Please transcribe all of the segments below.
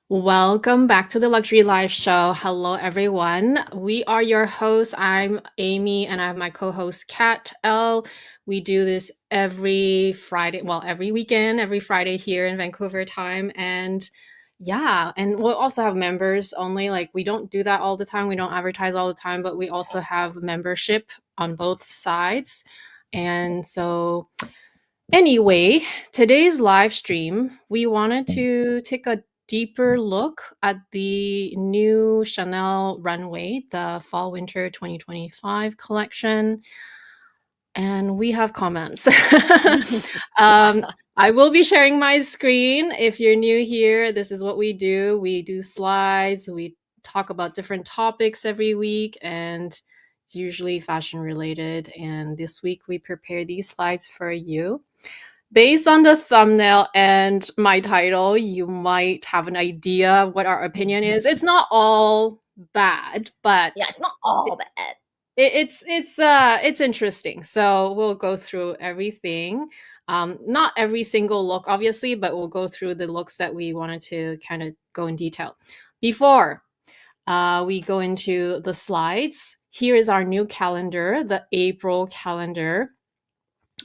Welcome back to the Luxury Live Show. Hello, everyone. We are your hosts. I'm Amy, and I have my co-host Kat L. We do this every Friday, well, every weekend, every Friday here in Vancouver time, and yeah, and we'll also have members only. Like we don't do that all the time. We don't advertise all the time, but we also have membership on both sides, and so. Anyway, today's live stream, we wanted to take a deeper look at the new Chanel Runway, the Fall Winter 2025 collection. And we have comments. I will be sharing my screen. If you're new here, this is what we do. We do slides, we talk about different topics every week, and it's usually fashion related. And this week we prepare these slides for you. Based on the thumbnail and my title, you might have an idea what our opinion is. It's not all bad, but Yeah, it's not all bad. it's interesting. So we'll go through everything. Not every single look, obviously, but we'll go through the looks that we wanted to kind of go in detail. Before we go into the slides, here is our new calendar, the April calendar.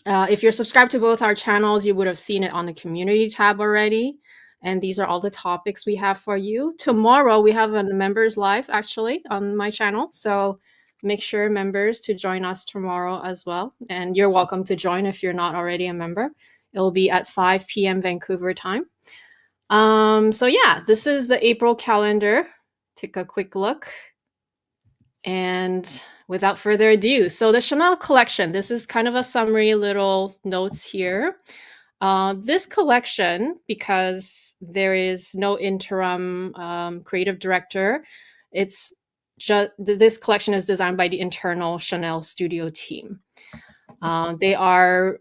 If you're subscribed to both our channels, you would have seen it on the community tab already. And these are all the topics we have for you. Tomorrow, we have a members live actually on my channel. So make sure members to join us tomorrow as well. And you're welcome to join if you're not already a member. It'll be at 5 p.m. Vancouver time. So yeah, this is the April calendar. Take a quick look. And without further ado, so the Chanel collection, this is kind of a summary little notes here. This collection, because there is no interim creative director, it's just this collection is designed by the internal Chanel studio team. They are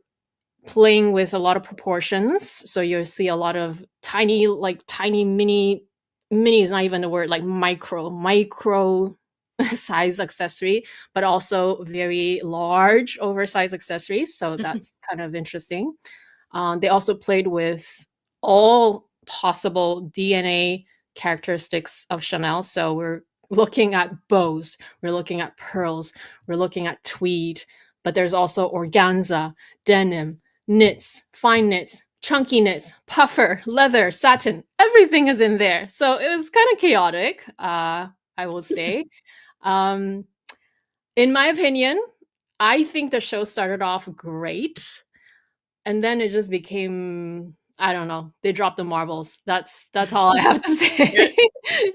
playing with a lot of proportions, so you'll see a lot of tiny mini is not even a word, like micro size accessory, but also very large oversized accessories. So that's kind of interesting. They also played with all possible DNA characteristics of Chanel. So we're looking at bows, we're looking at pearls, we're looking at tweed, but there's also organza, denim, knits, fine knits, chunky knits, puffer, leather, satin. Everything is in there. So it was kind of chaotic, I will say. In my opinion, I think the show started off great, and then it just became, I don't know, they dropped the marbles. That's all I have to say.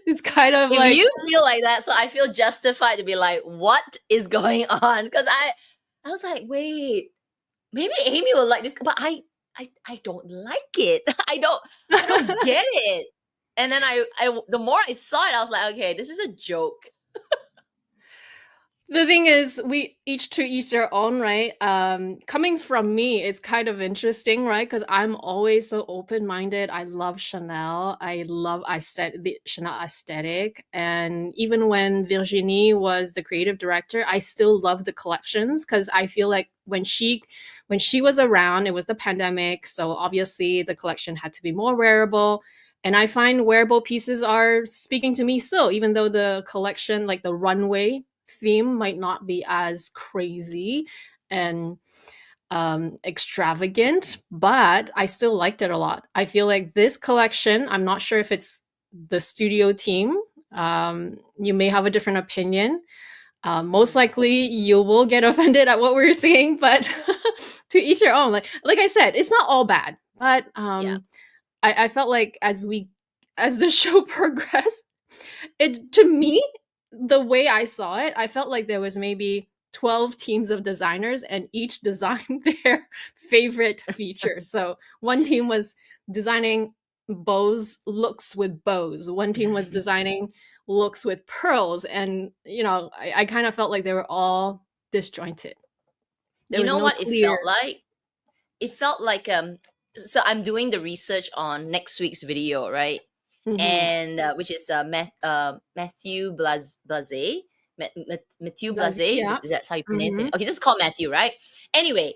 It's kind of If like you feel like that, so I feel justified to be like, what is going on? Because I was like, wait, maybe Amy will like this, but I don't like it. I don't get it. And then I the more I saw it, I was like, okay, this is a joke. the thing is, we each to each their own, right? Coming from me, it's kind of interesting, right? Because I'm always so open-minded. I love Chanel. I love the Chanel aesthetic. And even when Virginie was the creative director, I still love the collections because I feel like when she was around, it was the pandemic. So obviously the collection had to be more wearable. And I find wearable pieces are speaking to me still, even though the collection, like the runway theme, might not be as crazy and extravagant, but I still liked it a lot. I feel like this collection, I'm not sure if it's the studio team. You may have a different opinion. Most likely you will get offended at what we're saying, but to each their own. Like I said, it's not all bad, but Yeah. I felt like as the show progressed, it, to me, the way I saw it, I felt like there was maybe 12 teams of designers and each designed their favorite feature. So one team was designing looks with bows. One team was designing looks with pearls. And, I kind of felt like they were all disjointed. There You was know no what it clear. felt like? It felt like so I'm doing the research on next week's video, right? Mhm. And which is Matthew Matthew Blase. Yeah. Is that how you pronounce it? Mhm. Okay, just call Matthew, right? Anyway,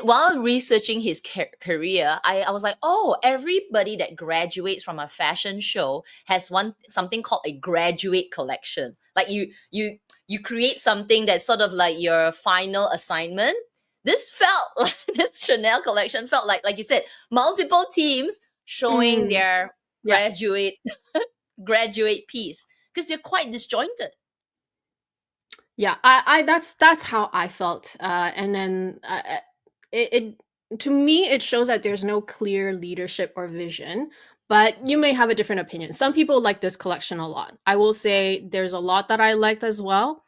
while researching his career, I was like, oh, everybody that graduates from a fashion show has something called a graduate collection. Like you create something that's sort of like your final assignment. This felt like this Chanel collection felt like you said, multiple teams showing Mm, their yeah. graduate piece because they're quite disjointed. Yeah, I that's how I felt. And then it to me it shows that there's no clear leadership or vision, but you may have a different opinion. Some people like this collection a lot. I will say there's a lot that I liked as well,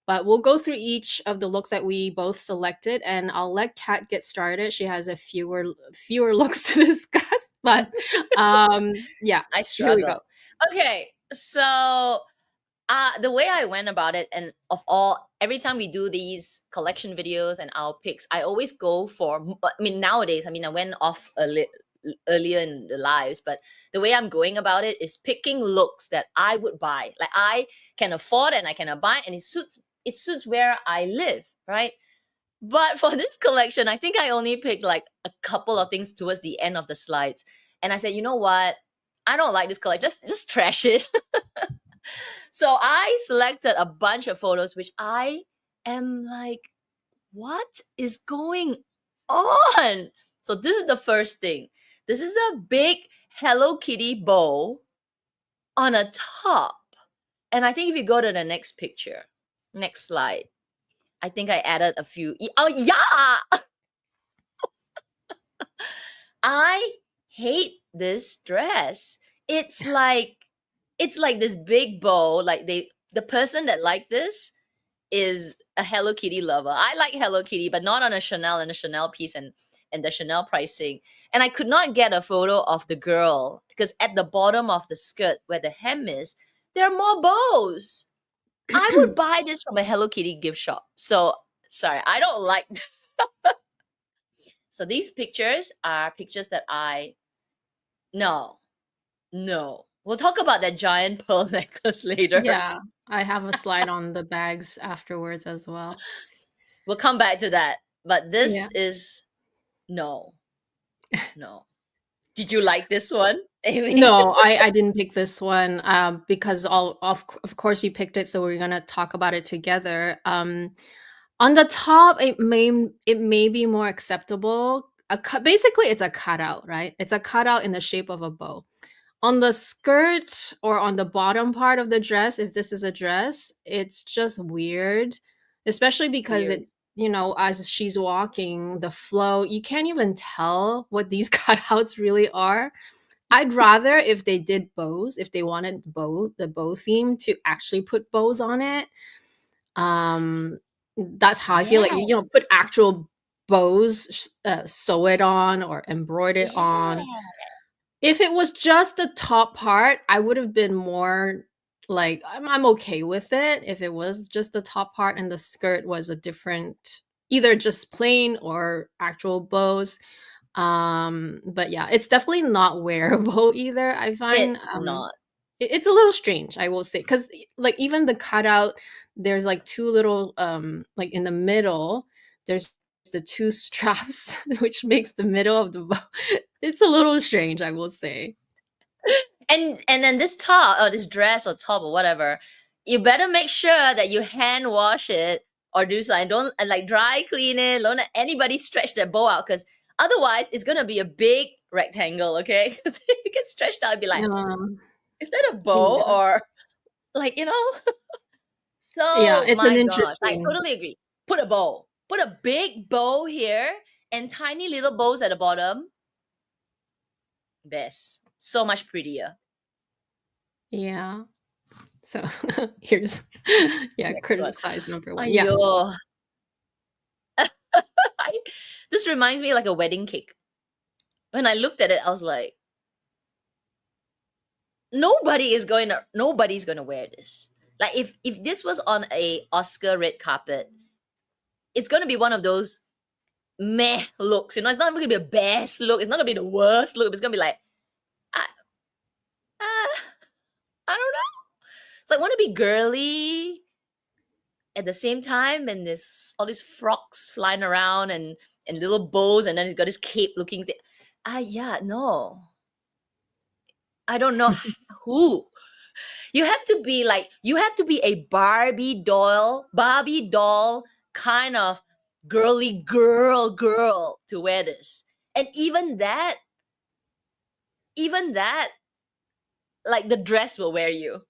but we'll go through each of the looks that we both selected, and I'll let Kat get started. She has a fewer looks to discuss, but yeah, I here we go. struggle. Okay, so the way I went about it, and every time we do these collection videos and our picks, I always go for. I mean, nowadays, I went off earlier in the lives, but the way I'm going about it is picking looks that I would buy, like I can afford and I can buy, and it suits where I live, right? But for this collection, I think I only picked like a couple of things towards the end of the slides, and I said, you know what? I don't like this collection. Just trash it. So I selected a bunch of photos, which I am like, what is going on? So this is the first thing. This is a big Hello Kitty bow on a top. And I think if you go to the next picture, next slide, I think I added a few. Oh, yeah. I hate this dress. It's like this big bow. Like the person that liked this is a Hello Kitty lover. I like Hello Kitty, but not on a Chanel and a Chanel piece and the Chanel pricing. And I could not get a photo of the girl because at the bottom of the skirt where the hem is, there are more bows. I would buy this from a Hello Kitty gift shop. So sorry, I don't like. So these pictures are pictures that no. We'll talk about that giant pearl necklace later. Yeah, I have a slide on the bags afterwards as well. We'll come back to that. But Yeah. this is no. Did you like this one, Amy? No, I didn't pick this one because of course you picked it, so we're gonna talk about it together. On the top, it may be more acceptable. Basically, it's a cutout, right? It's a cutout in the shape of a bow. On the skirt or on the bottom part of the dress, if this is a dress, it's just weird, especially because Weird. as she's walking, the flow, you can't even tell what these cutouts really are. I'd rather if they did bows, if they wanted the bow theme to actually put bows on it. Um, that's how I feel like Yes. put actual bows, sew it on or embroider it on. Yeah. If it was just the top part, I would have been more like I'm okay with it if it was just the top part and the skirt was a different, either just plain or actual bows. But yeah, it's definitely not wearable either. I find It's not. it's a little strange, I will say, because like even the cutout, there's like two little like in the middle, there's the two straps, which makes the middle of the bow. It's a little strange, I will say. And then this top or this dress or top or whatever, you better make sure that you hand wash it or do something. Don't like dry clean it. Don't let anybody stretch their bow out because otherwise it's gonna be a big rectangle. Okay, because it gets stretched out. It'd be like, Um, is that a bow yeah, or like yeah, So it's an my gosh, I interesting. totally agree. Put a bow. Put a big bow here and tiny little bows at the bottom. Best. So much prettier. Yeah. So here's yeah, Next one. criticize number one. Yeah. Ayo. This reminds me like a wedding cake. When I looked at it, I was like, nobody's gonna wear this. Like if this was on a Oscar red carpet, it's gonna be one of those meh looks. It's not even gonna be a best look. It's not gonna be the worst look. It's gonna be like, I, I don't know. It's like want to be girly at the same time, and this all these frocks flying around and and little bows, and then it's got this cape looking thing. Yeah, no. I don't know who. You have to be a Barbie doll kind of girly girl to wear this. And even that, like the dress will wear you.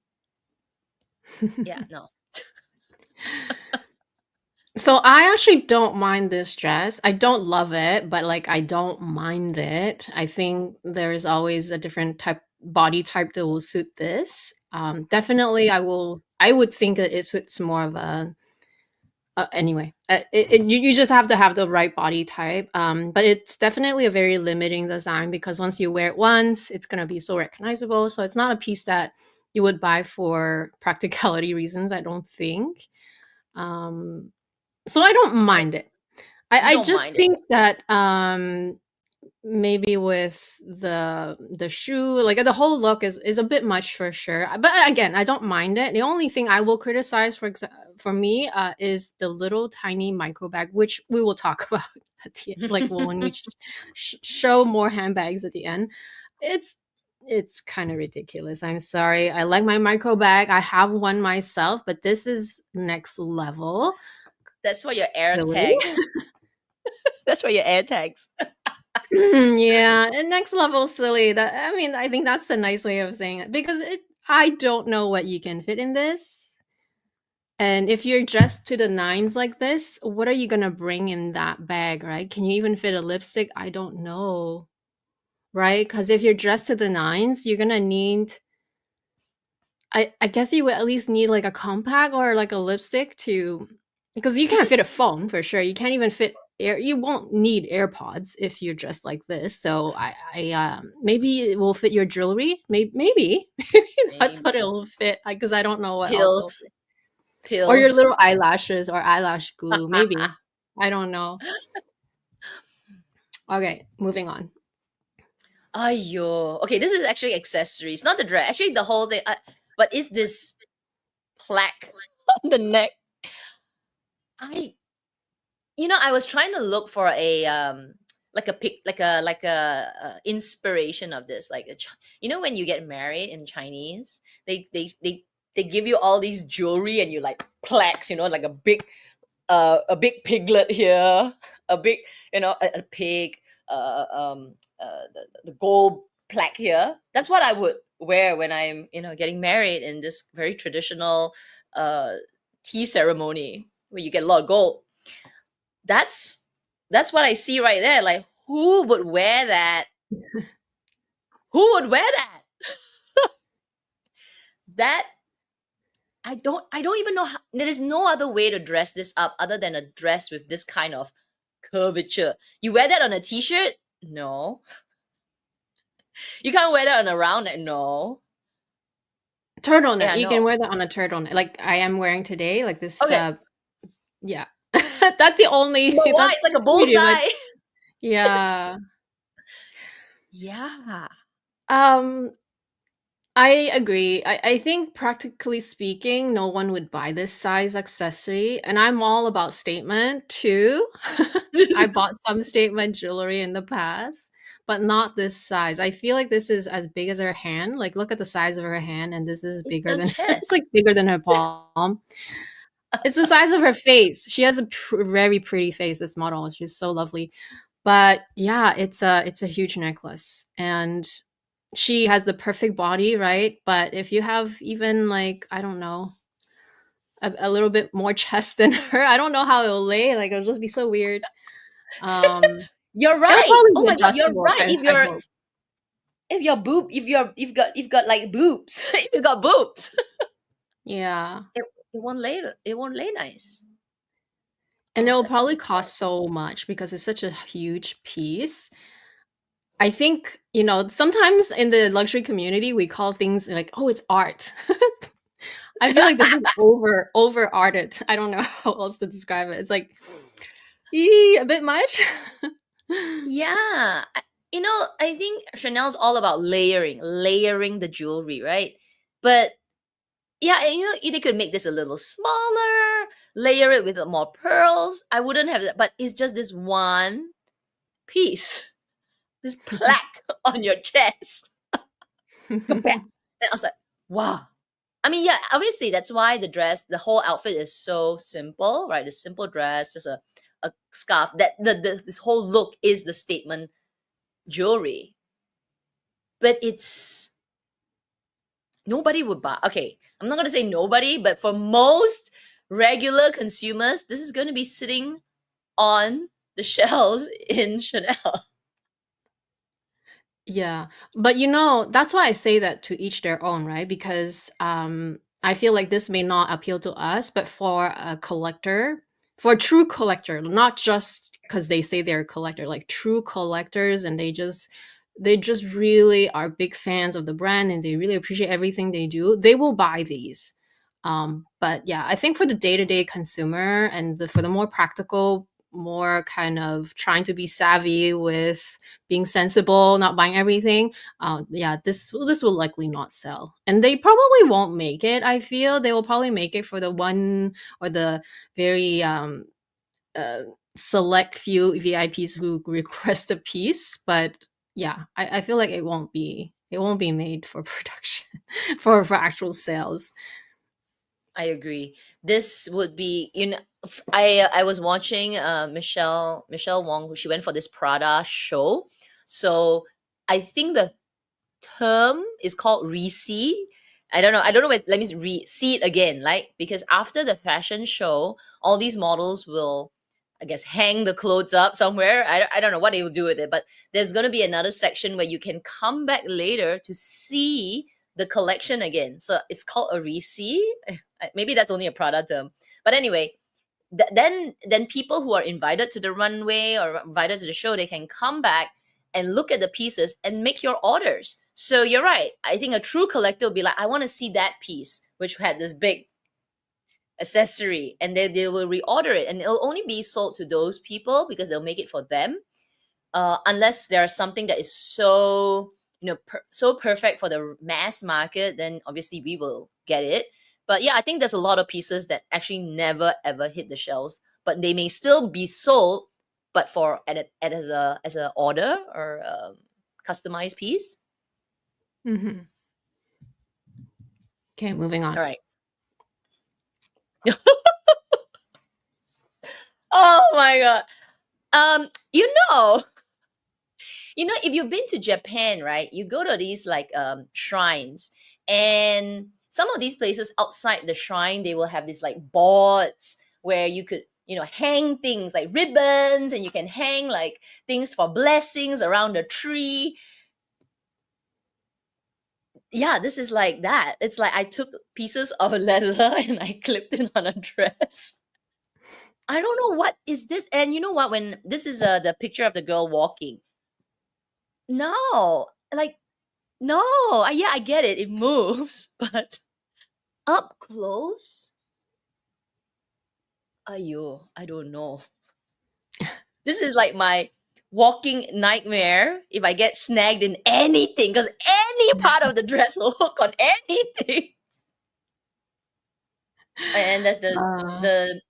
Yeah, no. So I actually don't mind this dress. I don't love it, but like I don't mind it. I think there's always a different body type that will suit this. Definitely, I would think that it suits more of a. Anyway, you just have to have the right body type. But it's definitely a very limiting design because once you wear it once, it's gonna be so recognizable. So it's not a piece that you would buy for practicality reasons. I don't think. Um, so I don't mind it. You I don't just mind it. think that maybe with the shoe, like the whole look is a bit much for sure. But again, I don't mind it. The only thing I will criticize for me is the little tiny micro bag, which we will talk about at the end, like when we show more handbags at the end. It's kind of ridiculous. I'm sorry. I like my micro bag. I have one myself, but this is next level. That's for your air Silly. tags. That's for your air tags. Yeah, and next level silly. I think that's the nice way of saying it because I don't know what you can fit in this. And if you're dressed to the nines like this, what are you gonna bring in that bag, right? Can you even fit a lipstick? I don't know, right? Because if you're dressed to the nines, you're gonna need. I guess you would at least need like a compact or like a lipstick to, because you can't fit a phone for sure. You can't even fit you won't need AirPods if you're dressed like this. So I maybe it will fit your jewelry. Maybe that's what it Maybe. will fit because I don't know what else it will Pills. fit. Or your Pills. little eyelashes or eyelash glue. Maybe. I don't know. Okay, moving on. Ayo. Okay, this is actually accessories, not the dress. Actually, the whole thing. But is this plaque on the neck? I was trying to look for a like a pic, inspiration of this. Like when you get married in Chinese, they give you all these jewelry and you like plaques. Like a big piglet here, a big a pig, the gold plaque here. That's what I would wear when I'm getting married in this very traditional uh tea ceremony where you get a lot of gold. That's what I see right there. Like, who would wear that? Who would wear that? That I don't even know how. There is no other way to dress this up other than a dress with this kind of curvature. You wear that on a t-shirt? No. You can't wear that on a round neck? No. Turtleneck. Yeah, You no. can wear that on a turtleneck, like I am wearing today. Like this. Okay. Yeah, that's the only. But why? That's It's like a pretty much. bullseye. Yeah. Yeah. I agree. I think practically speaking, no one would buy this size accessory. And I'm all about statement too. I bought some statement jewelry in the past, but not this size. I feel like this is as big as her hand. Like look at the size of her hand, and this is It's bigger your than it's chest. like bigger than her palm. It's the size of her face. She has a very pretty face, this model. She's so lovely. But yeah, it's a huge necklace. And she has the perfect body, right? But if you have even like, I don't know, a little bit more chest than her, I don't know how it'll lay. Like it'll just be so weird. You're It'll right. probably Oh be my god, you're adjustable, right. I hope. If your boob if you've got like boobs, if you got boobs, Yeah. it won't lay nice. And Oh, it'll that's probably so sad. cost so much because it's such a huge piece. I think, sometimes in the luxury community, we call things like, oh, it's art. I feel like this is over arted. I don't know how else to describe it. It's like a bit much. Yeah. I think Chanel's all about layering the jewelry, right? But yeah, they could make this a little smaller, layer it with more pearls. I wouldn't have that, but it's just this one piece, this plaque on your chest. Compare. And I was like, wow. I mean, yeah, obviously that's why the dress, the whole outfit is so simple, right? A simple dress, just a scarf. That this whole look is the statement jewelry. But it's nobody would buy. Okay, I'm not gonna say nobody, but for most regular consumers, this is gonna be sitting on the shelves in Chanel. Yeah. But that's why I say that to each their own, right? Because I feel like this may not appeal to us, but for a collector, for a true collector, not just because they say they're a collector, like true collectors, and they just really are big fans of the brand and they really appreciate everything they do, they will buy these. But yeah, I think for the day-to-day consumer and for the more practical, more kind of trying to be savvy with being sensible, not buying everything. Yeah, this will likely not sell, and they probably won't make it. I feel they will probably make it for the one or the very uh, select few VIPs who request a piece. But yeah, I feel like it won't be made for production for actual sales. I agree. This would be, I was watching Michelle Wong, who she went for this Prada show. So I think the term is called re-see. I don't know let me see it again, like, because after the fashion show, all these models will, I guess, hang the clothes up somewhere. I don't know what they will do with it, but there's going to be another section where you can come back later to see the collection again. So it's called a re-see. Maybe that's only a Prada term, but anyway, then people who are invited to the runway or invited to the show, they can come back and look at the pieces and make your orders. So you're right. I think a true collector will be like, I want to see that piece, which had this big accessory, and then they will reorder it, and it'll only be sold to those people because they'll make it for them. Unless there's something that is so so perfect for the mass market, then obviously we will get it. But yeah, I think there's a lot of pieces that actually never ever hit the shelves, but they may still be sold, but for as a order or customized piece. Hmm. Okay, moving on. All right. Oh my god. You know, if you've been to Japan, right? You go to these like shrines, and some of these places outside the shrine, they will have these like boards where you could, hang things like ribbons, and you can hang like things for blessings around the tree. Yeah, this is like that. It's like I took pieces of leather and I clipped it on a dress. I don't know what is this. And you know what? When this is the picture of the girl walking. No, like no. Yeah, I get it. It moves, but up close. Ayo, I don't know. This is like my walking nightmare if I get snagged in anything, because any part of the dress will hook on anything. And that's the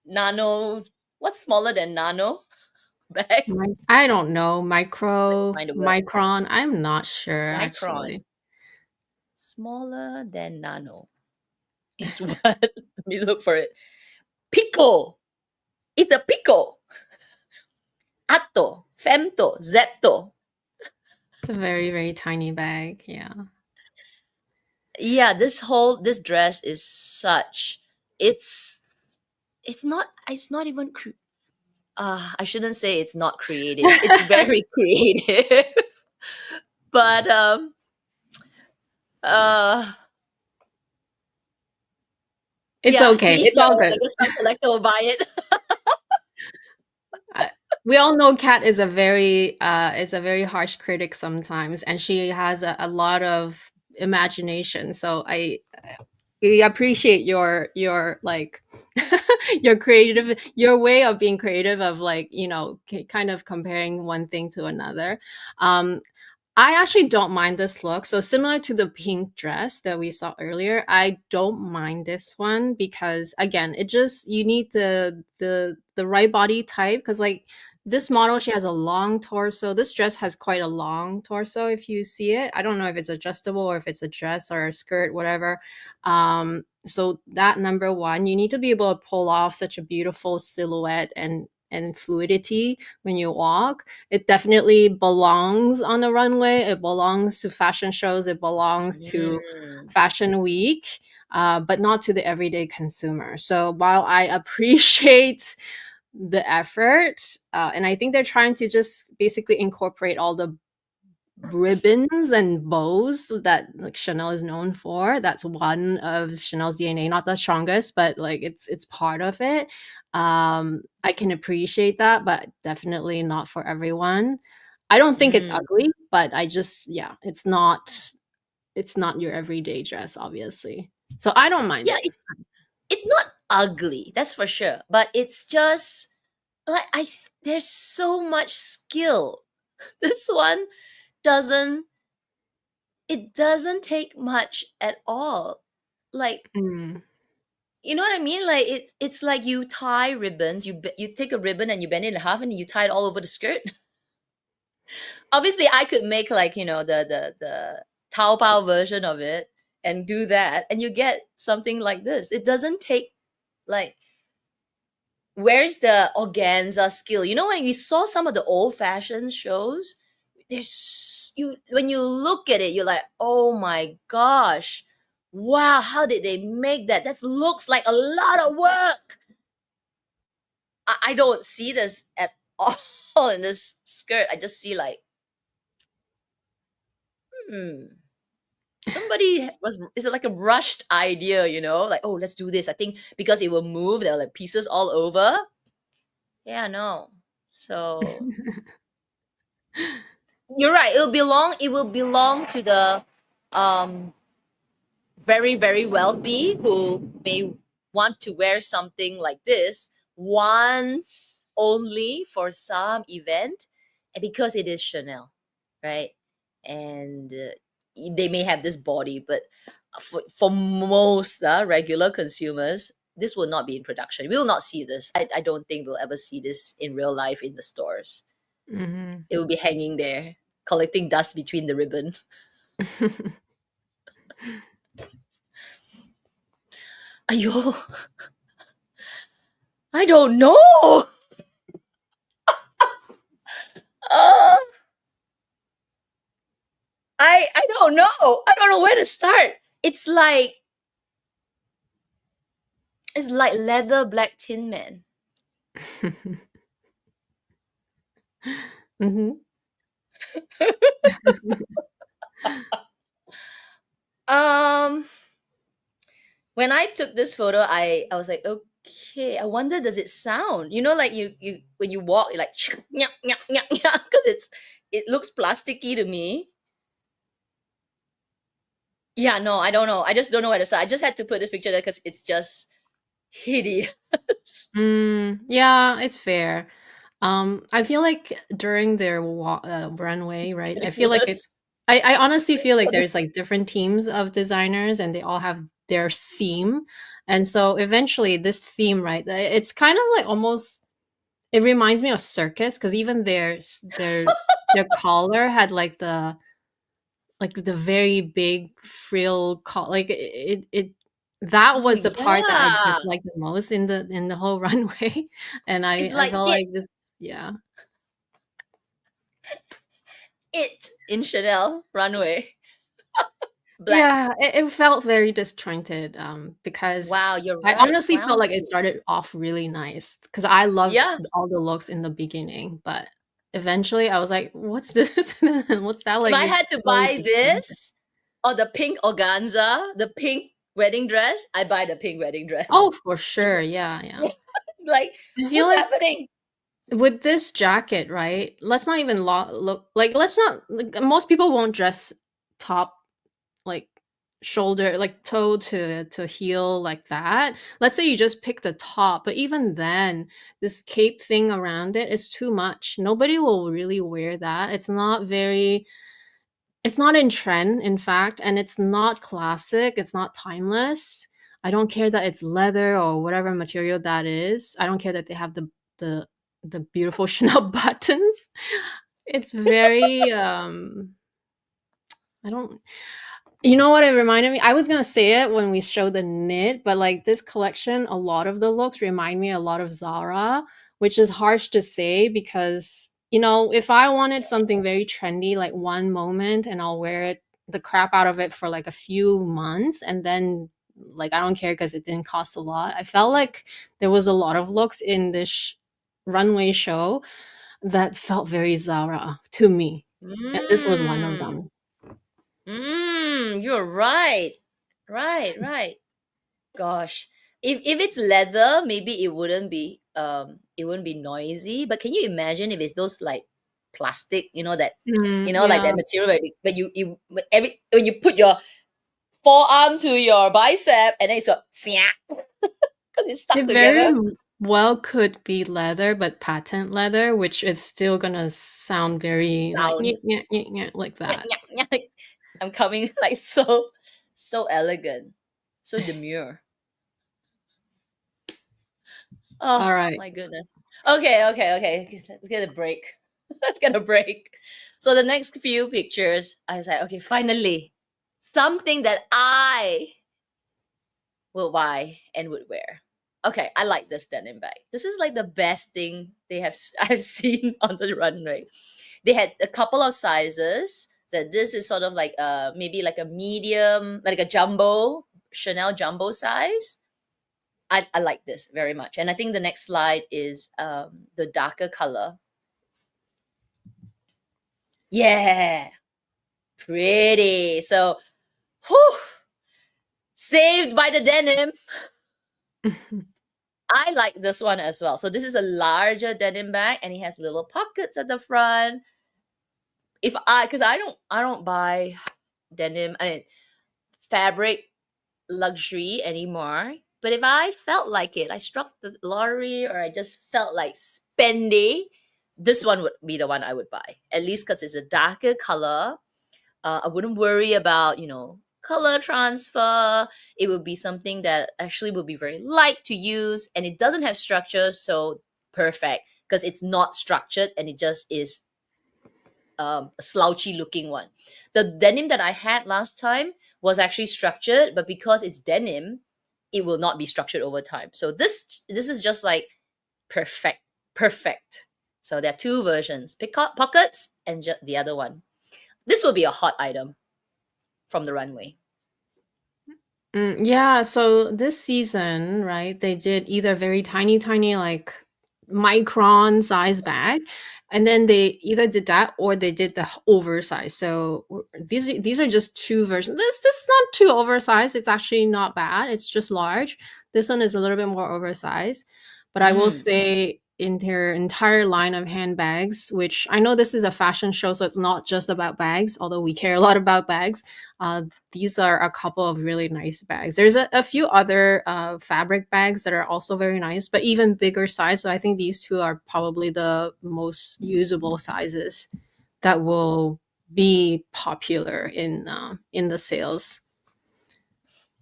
nano. What's smaller than nano bag? I don't know, Let me find a word. micron. I'm not sure Micron. actually. Smaller than nano is what? Let me look for it. Pico. It's a pico. Atto, femto, zepto. It's a very, very tiny bag. Yeah. Yeah, this dress is such. It's it's not even I shouldn't say it's not creative. It's very creative. But uh It's yeah, to okay. each It's their all own. good. I guess some collector will buy it. Uh, we all know Kat is a very harsh critic sometimes, and she has a lot of imagination. So we appreciate your like your way of being creative, of like kind of comparing one thing to another. um I actually don't mind this look. So similar to the pink dress that we saw earlier, I don't mind this one because again, it just you need the right body type because like this model she has a long torso. This dress has quite a long torso if you see it. I don't know if it's adjustable or if it's a dress or a skirt, whatever. So that number one, you need to be able to pull off such a beautiful silhouette and fluidity when you walk. It definitely belongs on the runway. It belongs to fashion shows. It belongs to Mm, fashion week, but not to the everyday consumer. So while I appreciate the effort, and I think they're trying to just basically incorporate all the ribbons and bows that like Chanel is known for. That's one of Chanel's DNA, not the strongest, but like it's part of it. I can appreciate that, but definitely not for everyone. I don't think it's mm. ugly, but I just yeah, it's not your everyday dress, obviously. So I don't mind Yeah, it. it's not ugly, that's for sure. But it's just like there's so much skill. This one doesn't it doesn't take much at all. Like, Mm. you know what I mean? Like it's like you tie ribbons, you take a ribbon and you bend it in half and you tie it all over the skirt. Obviously I could make like, the Taobao version of it and do that and you get something like this. It doesn't take like where's the organza skill? You know, when you saw some of the old fashioned shows, there's you when you look at it, you're like, oh my gosh, wow, how did they make that? That looks like a lot of work. I don't see this at all in this skirt. I just see like, hmm. Somebody was is it like a rushed idea, like, oh, let's do this. I think because it will move, there are like pieces all over. Yeah, no. So you're right. It will belong to the um very, very wealthy who may want to wear something like this once only for some event, and because it is Chanel, right? And they may have this body, but for most regular consumers, this will not be in production. We will not see this. I don't think we'll ever see this in real life in the stores. Mhm. It will be hanging there, collecting dust between the ribbon. Ayo, I don't know. Uh, I don't know. I don't know where to start. It's like leather black Tin Man. Mhm. Um, when I took this photo, I was like, okay, I wonder does it sound? Like you when you walk, you're like because it looks plasticky to me. Yeah, no, I don't know. I just don't know where to start. I just had to put this picture there because it's just hideous. Yeah, it's fair. I feel like during their runway, right? I feel like Ridiculous. I honestly feel like there's like different teams of designers and they all have their theme. And so eventually this theme, right? It's kind of like almost it reminds me of circus because even their collar had like the very big frill like it that Oh was the part that I yeah. disliked the most in the whole runway, and It's I like felt it like this yeah. it in Chanel runway. Black. Yeah, it felt very disjointed, because Wow, you're I right. honestly felt Wow. like it started off really nice because I loved Yeah. all the looks in the beginning, but eventually I was like, "What's this? What's that?" If Like, I had it's to so buy disjointed. this or the pink organza, the pink wedding dress, I buy the pink wedding dress. Oh, for It's sure, yeah, yeah. it's like, I feel what's like happening? with this jacket, right? Let's not even look like let's not like, most people won't dress top like shoulder like toe to heel like that. Let's say you just pick the top, but even then, this cape thing around it is too much. Nobody will really wear that. It's not very It's not in trend, in fact, and it's not classic. It's not timeless. I don't care that it's leather or whatever material that is. I don't care that they have the the beautiful Chanel buttons. It's very I don't you know what it reminded me? I was gonna say it when we showed the knit, but like this collection, a lot of the looks remind me a lot of ZARA, which is harsh to say because, you know, if I wanted something very trendy, like one moment, and I'll wear it the crap out of it for like a few months, and then like I don't care because it didn't cost a lot. I felt like there was a lot of looks in this runway show that felt very ZARA to me, and this was one of Mm. them. You're right. Right. Gosh. If it's leather, maybe it wouldn't be noisy. But can you imagine if it's those like plastic, that like Yeah. that material where when you put your forearm to your bicep and then it's a because it's stuck It very together. well could be leather, but patent leather, which is still gonna sound very like Sound. "nyeh, nyeh, nyeh, nyeh," like that. I'm coming like so elegant, so demure. Oh All right. my goodness. Okay. Let's get a break. Let's get a break. So the next few pictures, I was like, okay, finally, something that I will buy and would wear. Okay, I like this denim bag. This is like the best thing I've seen on the runway. They had a couple of sizes. So this is sort of like maybe like a medium, like a jumbo, Chanel jumbo size. I like this very much. And I think the next slide is the darker color. Yeah, pretty. So, whew, saved by the denim. I like this one as well. So this is a larger denim bag and it has little pockets at the front. Because I don't buy denim, fabric luxury anymore. But if I felt like it, I struck the lottery or I just felt like spending, this one would be the one I would buy. At least because it's a darker color. I wouldn't worry about, color transfer. It would be something that actually would be very light to use and it doesn't have structure. So perfect because it's not structured and it just is a slouchy looking one. The denim that I had last time was actually structured, but because it's denim, it will not be structured over time. So this is just like perfect, perfect. So there are two versions: pockets and the other one. This will be a hot item from the runway. Yeah, so this season, right, they did either very tiny, tiny, like micron size bag, and then they either did that or they did the oversized. So these are just two versions. This is not too oversized. It's actually not bad. It's just large. This one is a little bit more oversized. But I will Mm. say in their entire line of handbags, which I know this is a fashion show, so it's not just about bags, although we care a lot about bags. These are a couple of really nice bags. There's a few other fabric bags that are also very nice, but even bigger size. So I think these two are probably the most usable sizes that will be popular in the sales.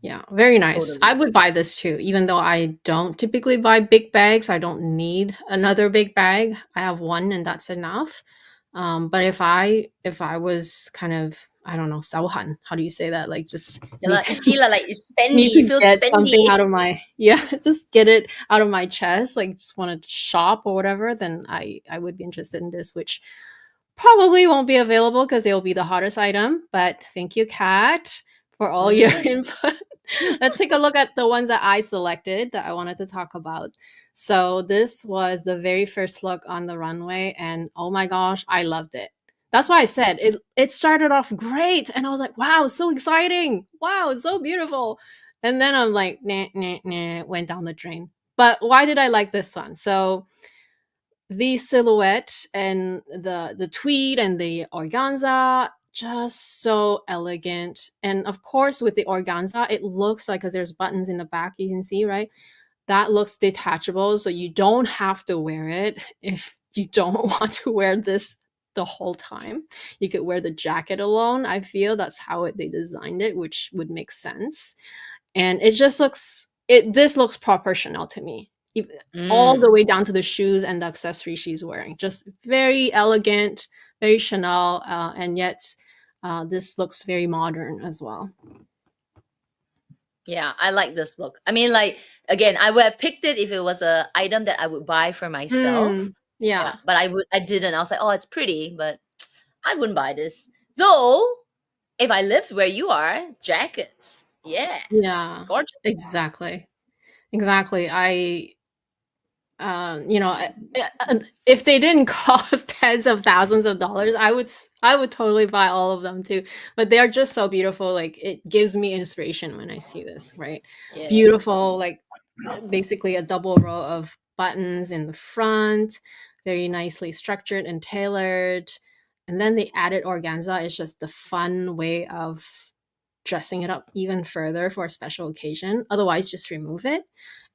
Yeah, very nice. Totally. I would buy this too, even though I don't typically buy big bags. I don't need another big bag. I have one and that's enough. But if I was kind of, I don't know, sauhan, how do you say that? Like just need to Sheila, like it's need spendy. You to feel get something spendy. out of my yeah, just get it out of my chest, like just want to shop or whatever, then I would be interested in this, which probably won't be available because it will be the hottest item. But thank you, Kat, for all your Mm. input. Let's take a look at the ones that I selected that I wanted to talk about. So this was the very first look on the runway, and oh my gosh, I loved it. That's why I said it started off great, and I was like, wow, so exciting. Wow, it's so beautiful. And then I'm like, nah, nah, nah, went down the drain. But why did I like this one? So the silhouette and the tweed and the organza, just so elegant. And of course with the organza it looks like, because there's buttons in the back, you can see, right, that looks detachable, so you don't have to wear it if you don't want to wear this the whole time. You could wear the jacket alone. I feel that's how they designed it, which would make sense. And it just looks this looks proper Chanel to me. All the Mm. way down to the shoes and the accessories she's wearing. Just very elegant, very Chanel, and yet this looks very modern as well. Yeah, I like this look. I mean, like, again, I would have picked it if it was a item that I would buy for myself. Yeah, Yeah. but I didn't. I was like, oh, it's pretty, but I wouldn't buy this. Though, if I lived where you are, jackets. Yeah, Yeah. gorgeous. Exactly. Exactly. You know, if they didn't cost tens of thousands of dollars, I would totally buy all of them too. But they are just so beautiful. Like it gives me inspiration when I see this, right? Yes. Beautiful, like basically a double row of buttons in the front, very nicely structured and tailored. And then the added organza is just the fun way of dressing it up even further for a special occasion. Otherwise, just remove it.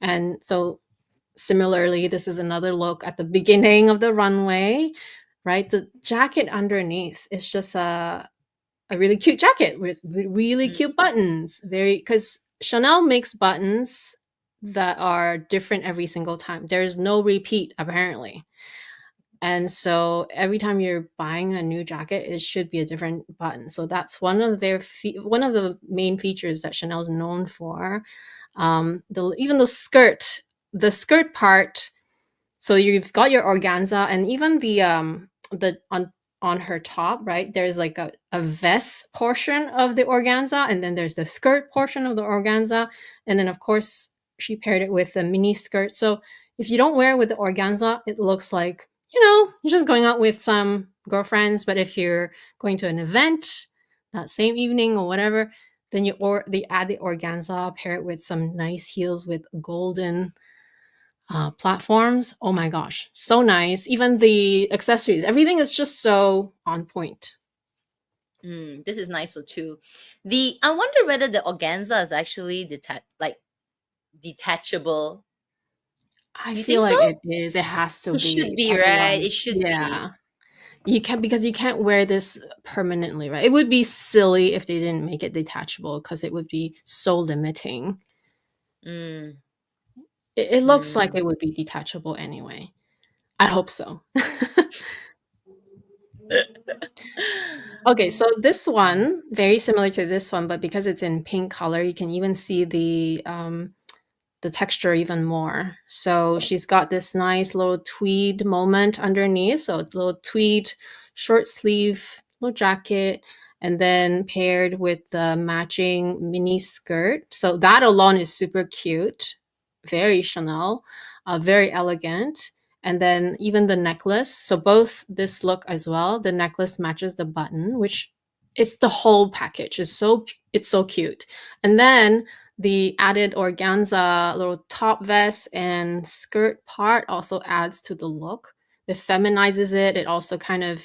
And so similarly, this is another look at the beginning of the runway, right? The jacket underneath is just a really cute jacket with really Mm. cute buttons. Very, because Chanel makes buttons that are different every single time. There's no repeat, apparently. And so every time you're buying a new jacket, it should be a different button. So that's one of one of the main features that Chanel's known for. Even the skirt part. So you've got your organza, and even the on her top, right? There's like a vest portion of the organza, and then there's the skirt portion of the organza, and then of course she paired it with a mini skirt. So if you don't wear it with the organza, it looks like, you know, you're just going out with some girlfriends. But if you're going to an event that same evening or whatever, then they add the organza, pair it with some nice heels with golden platforms. Oh my gosh, so nice. Even the accessories, everything is just so on point. This is nice too. I wonder whether the organza is actually detachable. I Do you feel think so? like it is. It has to It should be. be, right? It Otherwise, should yeah. be. You can't, because you can't wear this permanently, right? It would be silly if they didn't make it detachable because it would be so limiting. Mm, It looks like mm. it would be detachable anyway. I hope so. Okay, so this one, very similar to this one, but because it's in pink color, you can even see the texture even more. So she's got this nice little tweed moment underneath. So a little tweed short sleeve little jacket, and then paired with the matching mini skirt. So that alone is super cute, very Chanel, very elegant. And then even the necklace. So both this look as well, the necklace matches the button, which it's the whole package. It's so cute. And then the added organza little top vest and skirt part also adds to the look. It feminizes it. It also kind of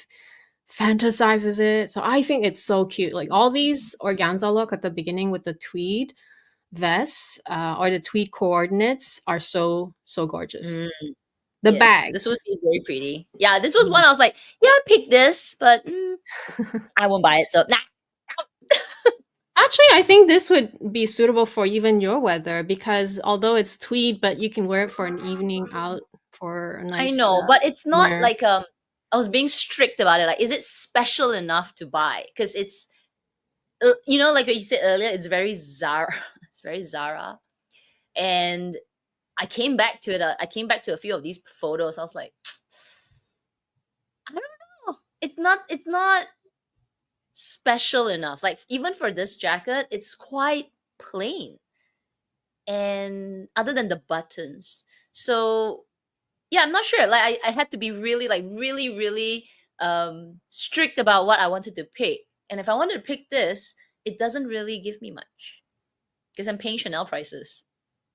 fantasizes it. So I think it's so cute. Like all these organza look at the beginning with the tweed vests or the tweed coordinates are so gorgeous. Mm. The Yes, bag. this would be very pretty. Yeah, this was one I was like, yeah, I picked this, but I won't buy it. So nah. Actually, I think this would be suitable for even your weather because although it's tweed, but you can wear it for an evening out for a I nice know, but it's not dinner. like I was being strict about it. Like, is it special enough to buy? Because it's like what you said earlier, it's very Zara. It's very Zara. And I came back to it. I came back to a few of these photos. I was like, I don't know. It's not special enough. Like even for this jacket, it's quite plain. And other than the buttons. So yeah, I'm not sure. Like I had to be really like really, really strict about what I wanted to pick. And if I wanted to pick this, it doesn't really give me much. Because I'm paying Chanel prices.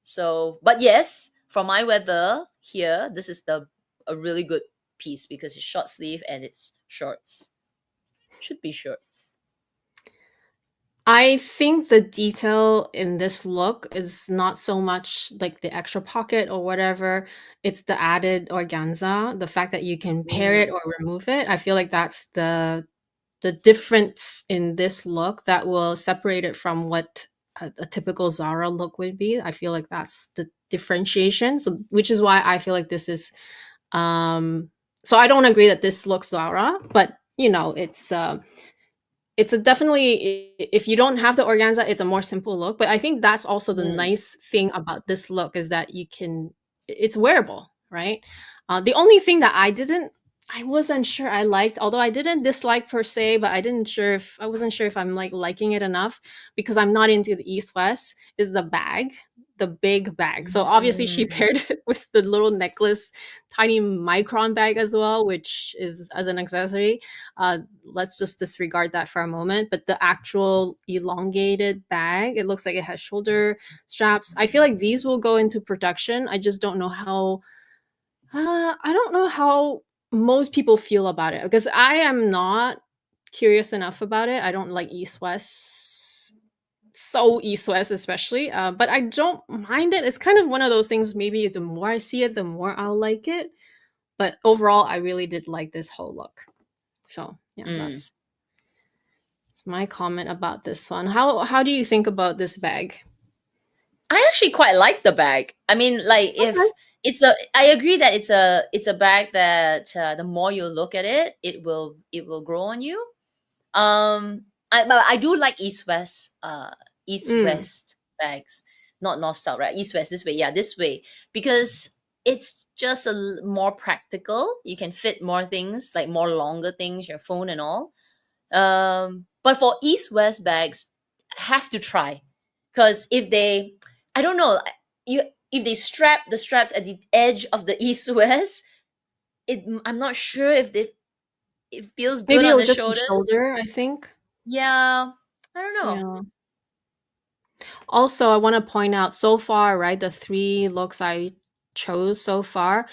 So but yes, for my weather here, this is a really good piece because it's short sleeve and it's shorts. Should be shorts. I think the detail in this look is not so much like the extra pocket or whatever. It's the added organza, the fact that you can pair it Mm, or remove it. I feel like that's the difference in this look that will separate it from what a typical Zara look would be. I feel like that's the differentiation. So, which is why I feel like this is. So I don't agree that this looks Zara, but you know, it's a definitely if you don't have the organza, it's a more simple look. But I think that's also the mm, nice thing about this look is that you can it's wearable, right? The only thing that I wasn't sure I liked, although I didn't dislike per se, but I wasn't sure if I'm like liking it enough because I'm not into the East West, is the bag, the big bag. So obviously she mm. paired it with the little necklace, tiny micron bag as well, which is as an accessory. Let's just disregard that for a moment. But the actual elongated bag, it looks like it has shoulder straps. I feel like these will go into production. I just don't know how. I don't know how most people feel about it because I am not curious enough about it. I don't like East West, so East West especially. But I don't mind it. It's kind of one of those things. Maybe the more I see it, the more I'll like it. But overall, I really did like this whole look. So yeah, Mm. that's my comment about this one. How do you think about this bag? I actually quite like the bag. I mean, like Okay. if I agree that it's a bag that the more you look at it, it will grow on you. But I do like East Mm. West bags, not North South, right? East West this way, yeah, this way, because it's just more practical. You can fit more things, like more longer things, your phone and all. But for East West bags, have to try, because if they, I don't know, you if they strap the straps at the edge of the East West, I'm not sure if it feels good Maybe on it'll the just be shoulders. shoulder, I think. Yeah, I don't know. Yeah. Also, I want to point out so far, right, the three looks I chose so far,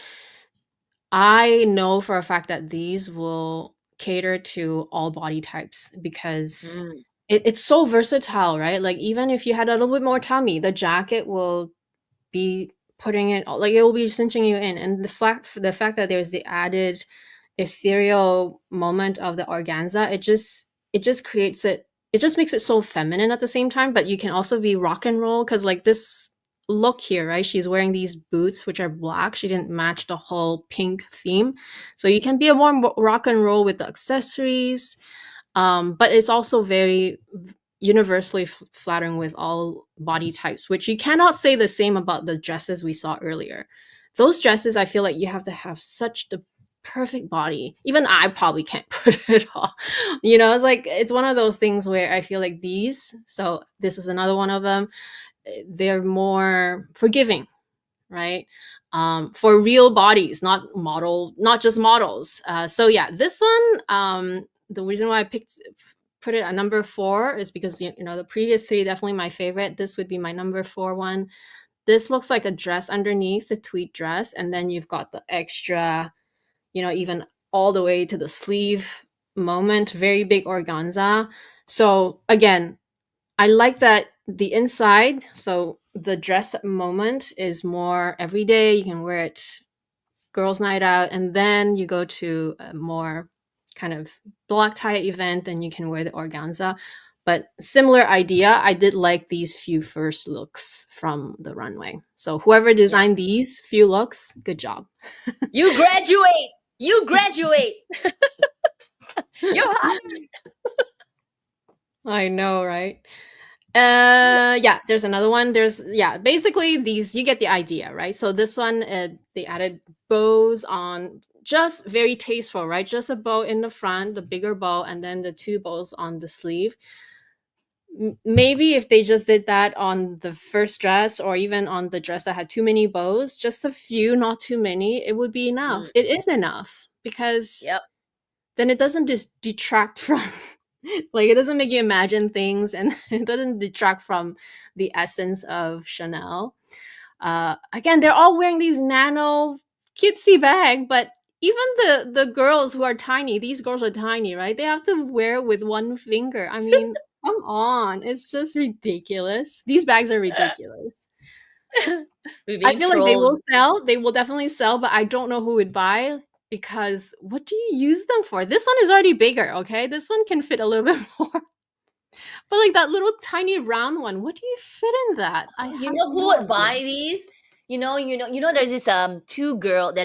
I know for a fact that these will cater to all body types because Mm, it's so versatile, right? Like even if you had a little bit more tummy, the jacket will be putting it like it will be cinching you in. And the fact that there's the added ethereal moment of the organza, it just creates it just makes it so feminine at the same time, but you can also be rock and roll because like this look here, right? She's wearing these boots which are black. She didn't match the whole pink theme. So you can be a more rock and roll with the accessories. But it's also very universally flattering with all body types, which you cannot say the same about the dresses we saw earlier. Those dresses, I feel like you have to have such the perfect body. Even I probably can't put it on. It's like it's one of those things where I feel like these. So this is another one of them. They're more forgiving, right? For real bodies, not just models. So yeah, this one, the reason why I put it at number 4 is because the previous 3 definitely my favorite. This would be my number 4 one. This looks like a dress underneath the tweed dress, and then you've got the extra, even all the way to the sleeve moment, very big organza. So again, I like that the inside, so the dress moment is more everyday. You can wear it girls' night out, and then you go to a more kind of black tie event, and you can wear the organza. But similar idea, I did like these few first looks from the runway. So whoever yeah. designed these few looks, good job. You graduate. You graduate. You're hired. I know, right? Yeah, there's another one. Basically these you get the idea, right? So this one, they added bows on, just very tasteful, right? Just a bow in the front, the bigger bow, and then the 2 bows on the sleeve. Maybe if they just did that on the first dress or even on the dress that had too many bows, just a few, not too many, it would be Mm, enough. It is enough because yep. then it doesn't just detract from like it doesn't make you imagine things, and it doesn't detract from the essence of Chanel. Again, they're all wearing these nano cutesy bag, but even the girls who are tiny, these girls are tiny, right? They have to wear it with one finger. I mean, Come on, it's just ridiculous. These bags are ridiculous. We're I being feel like they trolled. will sell. They will definitely sell, but I don't know who would buy because what do you use them for? This one is already bigger, okay? This one can fit a little bit more. But like that little tiny round one, what do you fit in that? I You have know who no would idea. buy these? There's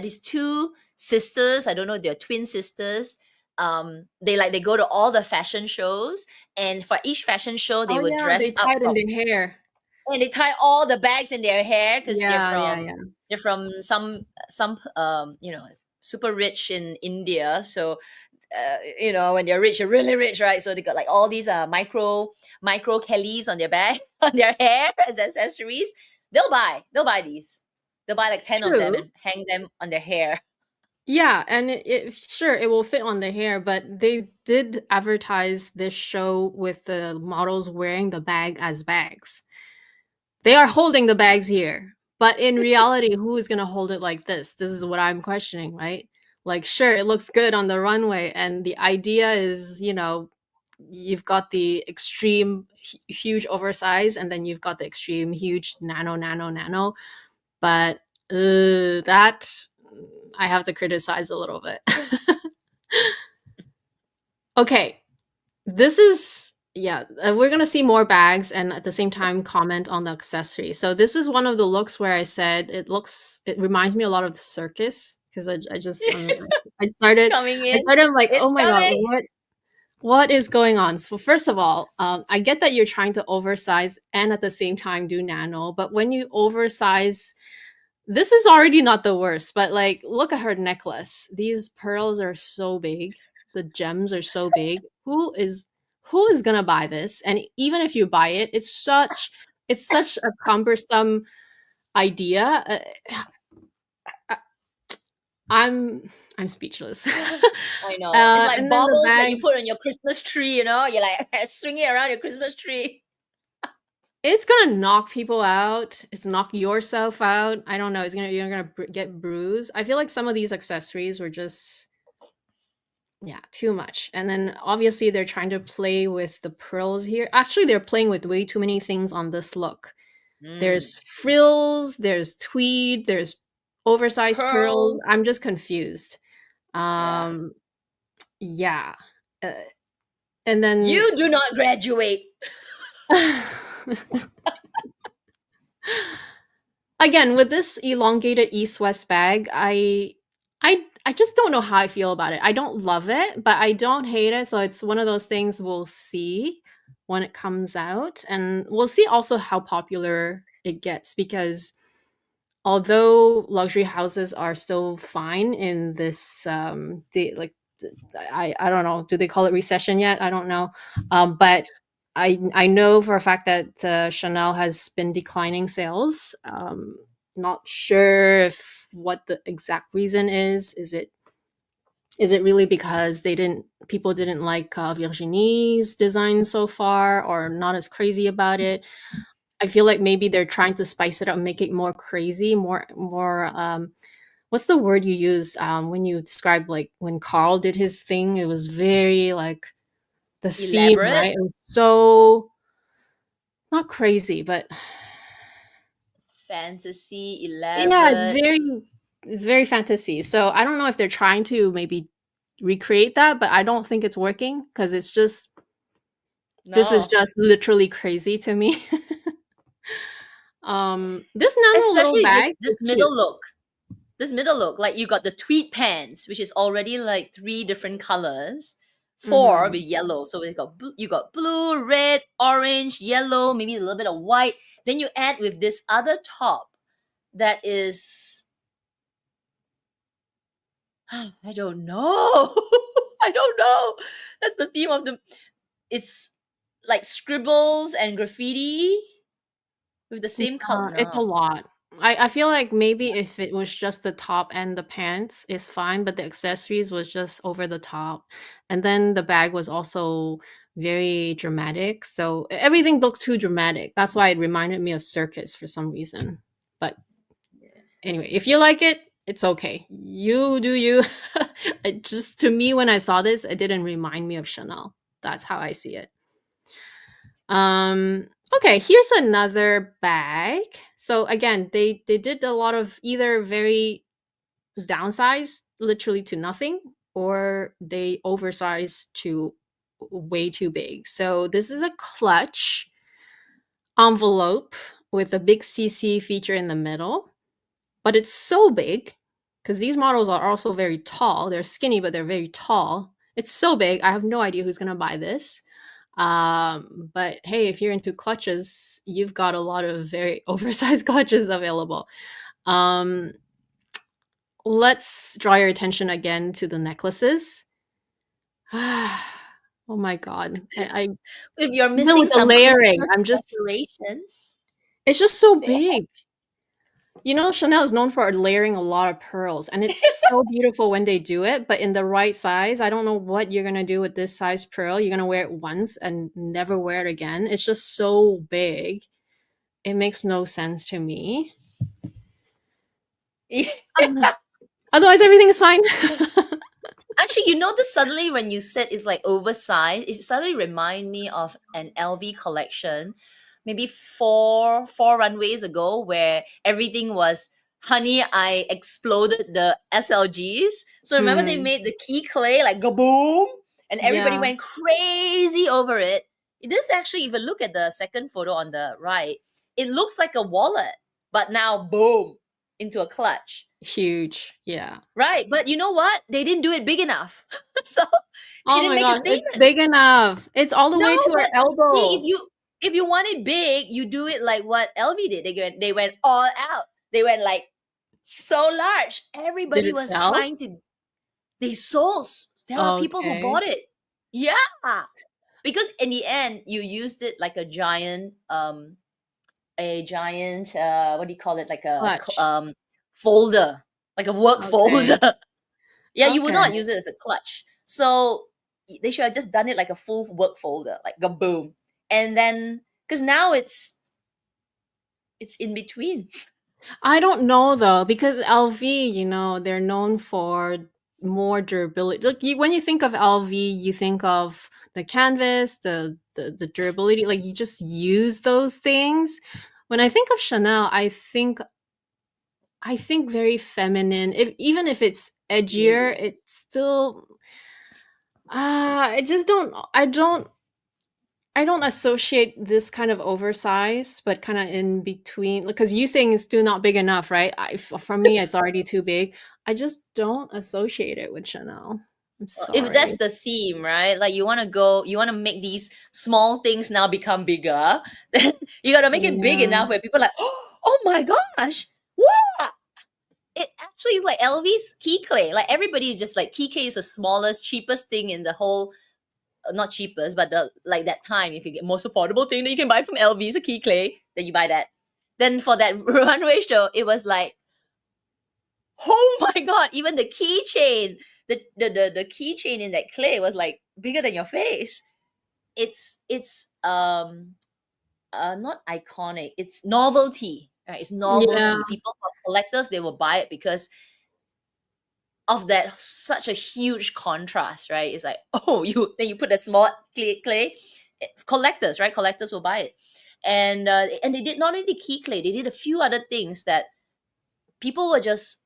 this two sisters. I don't know, they're twin sisters. They go to all the fashion shows, and for each fashion show they Oh would yeah, they dress up tie it in from, their hair. and they tie all the bags in their hair because Yeah, yeah, yeah. they're from some super rich in India. So when they're rich, you're really rich, right? So they got like all these micro Kellys on their bag, on their hair as accessories. They'll buy these. They'll buy like 10 of them True. and hang them on their hair. Yeah, and sure it will fit on the hair, but they did advertise this show with the models wearing the bag as bags. They are holding the bags here, but in reality, who is gonna hold it like this? This is what I'm questioning, right? Like, sure, it looks good on the runway, and the idea is, you've got the extreme huge oversize, and then you've got the extreme huge nano, nano, nano. But that I have to criticize a little bit. Okay, this is yeah, we're gonna see more bags and at the same time comment on the accessories. So this is one of the looks where I said it reminds me a lot of the circus because I just I It's started coming I in. started like, oh It's my god, coming. what is going on? So first of all, I get that you're trying to oversize and at the same time do nano, but when you oversize, this is already not the worst, but like look at her necklace. These pearls are so big. The gems are so big. Who is gonna buy this? And even if you buy it, it's such a cumbersome idea. I- I'm speechless. I know. It's like And then the baubles that you bags. put on your Christmas tree, you like swing it around your Christmas tree. It's gonna knock people out. It's knock yourself out. I don't know. You're gonna get bruised. I feel like some of these accessories were just yeah, too much. And then obviously they're trying to play with the pearls here. Actually, they're playing with way too many things on this look. Mm, There's frills, there's tweed, there's oversized pearls. pearls. I'm just confused. Yeah. Um, yeah. Uh, and then You do not graduate. again with this elongated east-west bag, I just don't know how I feel about it. I don't love it, but I don't hate it. So it's one of those things we'll see when it comes out, and we'll see also how popular it gets because although luxury houses are still fine in this I don't know, do they call it recession yet? I don't know. But I know for a fact that Chanel has been declining sales. Not sure if what the exact reason is. Is it really because people didn't like Virginie's design so far or not as crazy about it? I feel like maybe they're trying to spice it up and make it more crazy, more what's the word you use when you describe like when Carl did his thing? It was very like the theme, Elaborate, right? It was so not crazy, but fantasy, yeah, elaborate. it's very fantasy. So I don't know if they're trying to maybe recreate that, but I don't think it's working because this is No. just literally crazy to me. This nano little Especially this bag this is cute. middle look. This middle look, like you got the tweed pants, which is already like three different colors, four with Mhm. yellow. So you got blue, red, orange, yellow, maybe a little bit of white. Then you add with this other top that is, I don't know. I don't know. That's the theme of the. It's like scribbles and graffiti with the same color. It's a No. lot. I feel like maybe if it was just the top and the pants is fine, but the accessories was just over the top. And then the bag was also very dramatic. So everything looked too dramatic. That's why it reminded me of circus for some reason. But anyway, if you like it, it's okay. You do you. It just to me when I saw this, it didn't remind me of Chanel. That's how I see it. Okay, here's another bag. So again, they did a lot of either very downsized literally to nothing, or they oversized to way too big. So this is a clutch envelope with a big CC feature in the middle, but it's so big because these models are also very tall. They're skinny, but they're very tall. It's so big. I have no idea who's gonna buy this. But hey, if you're into clutches, you've got a lot of very oversized clutches available. Um, let's draw your attention again to the necklaces. Oh my god. I If you're even with missing the some layering, Christmas I'm just decorations, it's just so they big. You know, Chanel is known for layering a lot of pearls, and it's so beautiful when they do it, but in the right size. I don't know what you're gonna do with this size pearl. You're gonna wear it once and never wear it again. It's just so big. It makes no sense to me. Otherwise, everything is fine. Actually, this suddenly when you said it's like oversized, it suddenly remind me of an LV collection, maybe four runways ago, where everything was honey. I exploded the SLGs. So remember they Hmm. made the key clay like go boom, and everybody Yeah, went crazy over it. This actually, if you look at the second photo on the right, it looks like a wallet, but now boom into a clutch. huge. Yeah. Right, but you know what? They didn't do it big enough. So they Oh didn't my make a gosh, it's statement. big enough. It's all the No, way to her but see, elbow. if you want it big, you do it like what LV did. They went all out. They went like so large. Did Everybody it was sell? trying to. They sold. There are people who Okay. bought it. Yeah, because in the end, you used it like a giant what do you call it? Like a Clutch. folder, like a work Okay. folder. Yeah, you will Okay. not use it as a clutch. So they should have just done it like a full work folder, like a boom. And then because now it's in between. I don't know though, because LV, they're known for more durability. Like when you think of LV, you think of the canvas, the durability. Like you just use those things. When I think of Chanel, I think very feminine. Even if it's edgier, Really. it's still I just don't associate this kind of oversize, but kind of in between. Because you saying it's still not big enough, right? For me, it's already too big. I just don't associate it with Chanel. I'm Well, if that's sorry. the theme, right? Like you want to make these small things now become bigger, then you got to make it big Yeah. enough where people are like, oh my gosh, what? It actually is like LV's key clay. Like everybody is just like key clay is the smallest, cheapest thing in the whole not cheapest, but the like that time you could get most affordable thing that you can buy from LV is a key clay. Then you buy that. Then for that runway show, it was like, oh my god, even the keychain, the keychain in that clay was like bigger than your face. It's not iconic. It's novelty. Right? It's Yeah. novelty. People for collectors they will buy it because of that such a huge contrast, right? It's like, oh, you put a small clay, collectors, right? Collectors will buy it, and they did not only key clay, they did a few other things that people were just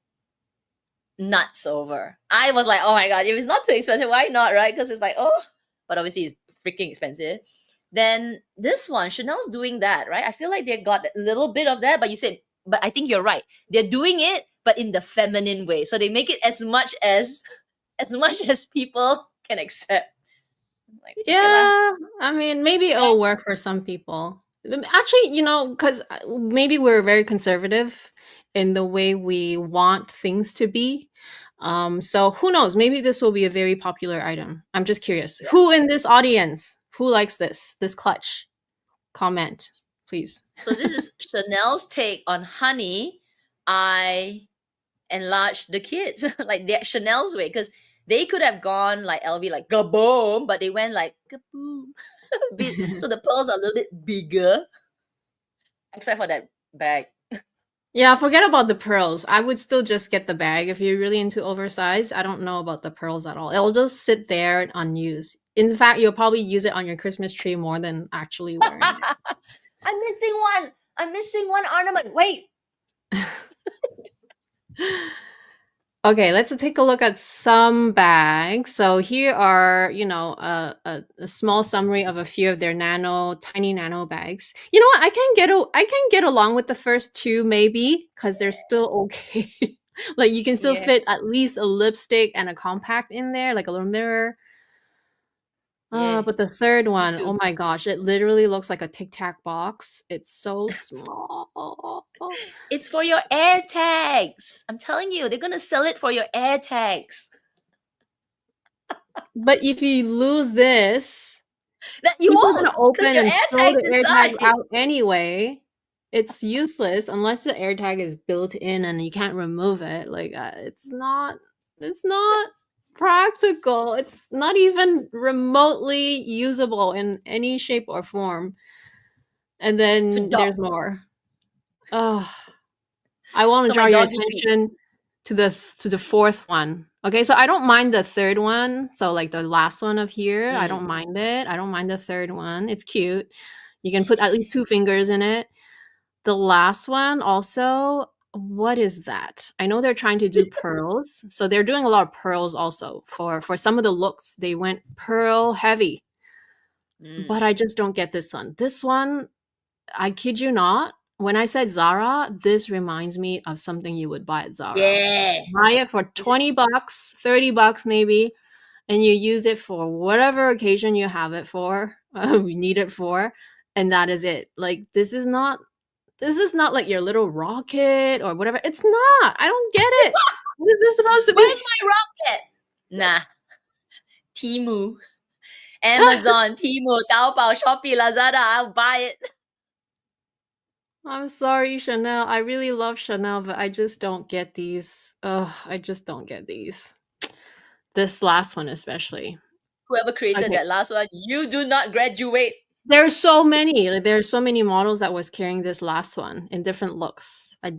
nuts over. I was like, oh my god, if it's not too expensive, why not, right? Because it's like, oh, but obviously it's freaking expensive. Then this one, Chanel's doing that, right? I feel like they got a little bit of that, but you said, but I think you're right. They're doing it, but in the feminine way. So they make it as much as people can accept. I'm like, okay lah. Yeah, I mean, maybe it'll work for some people. Actually, because maybe we're very conservative in the way we want things to be. So who knows? Maybe this will be a very popular item. I'm just curious. Yeah. Who in this audience who likes this clutch? Comment, please. So this is Chanel's take on honey. I enlarged the kids like the Chanel's way because they could have gone like LV like kaboom, but they went like kaboom. So the pearls are a little bit bigger, except for that bag. Yeah, forget about the pearls. I would still just get the bag if you're really into oversized. I don't know about the pearls at all. It'll just sit there unused. In fact, you'll probably use it on your Christmas tree more than actually wearing it. I'm missing one. I'm missing one ornament. Wait. Okay, let's take a look at some bags. So here are, a small summary of a few of their tiny nano bags. You know what? I can get along with the first two maybe because they're still okay. Like you can still Yeah. fit at least a lipstick and a compact in there, like a little mirror. Yeah. But the third Me one, too. oh my gosh, it literally looks like a Tic Tac box. It's so small. It's for your air tags. I'm telling you, they're gonna sell it for your air tags. But if you lose this, That you people are won't, gonna because open your and air throw tag's the AirTag inside. out anyway. It's useless unless the AirTag is built in and you can't remove it. Like it's not practical. It's not even remotely usable in any shape or form. And It's for then there's dogs. more. Oh, I want to For draw my your doggy treat. attention to the fourth one. Okay, so I don't mind the third one. So like the last one of here, I Mm. don't mind it. I don't mind the third one. It's cute. You can put at least two fingers in it. The last one also, what is that? I know they're trying to do pearls. So they're doing a lot of pearls also. For some of the looks, they went pearl heavy. But Mm. I just don't get this one. This one, I kid you not, when I said Zara, this reminds me of something you would buy at Zara. Yeah. Buy it for Is it 20 bucks, 30 bucks maybe, and you use it for whatever occasion you have it for, you need it for, and that is it. Like this is not like your little rocket or whatever. It's not. I don't get it. What is this supposed to be? where's my rocket? Nah. Timu. Amazon, Temu, Taobao, Shopee, Lazada. I'll buy it. I'm sorry, Chanel. I really love Chanel, but I just don't get these. Ugh, I just don't get these. This last one especially. Whoever created Okay. that last one, you do not graduate. There's so many. Like, there's so many models that was carrying this last one in different looks. I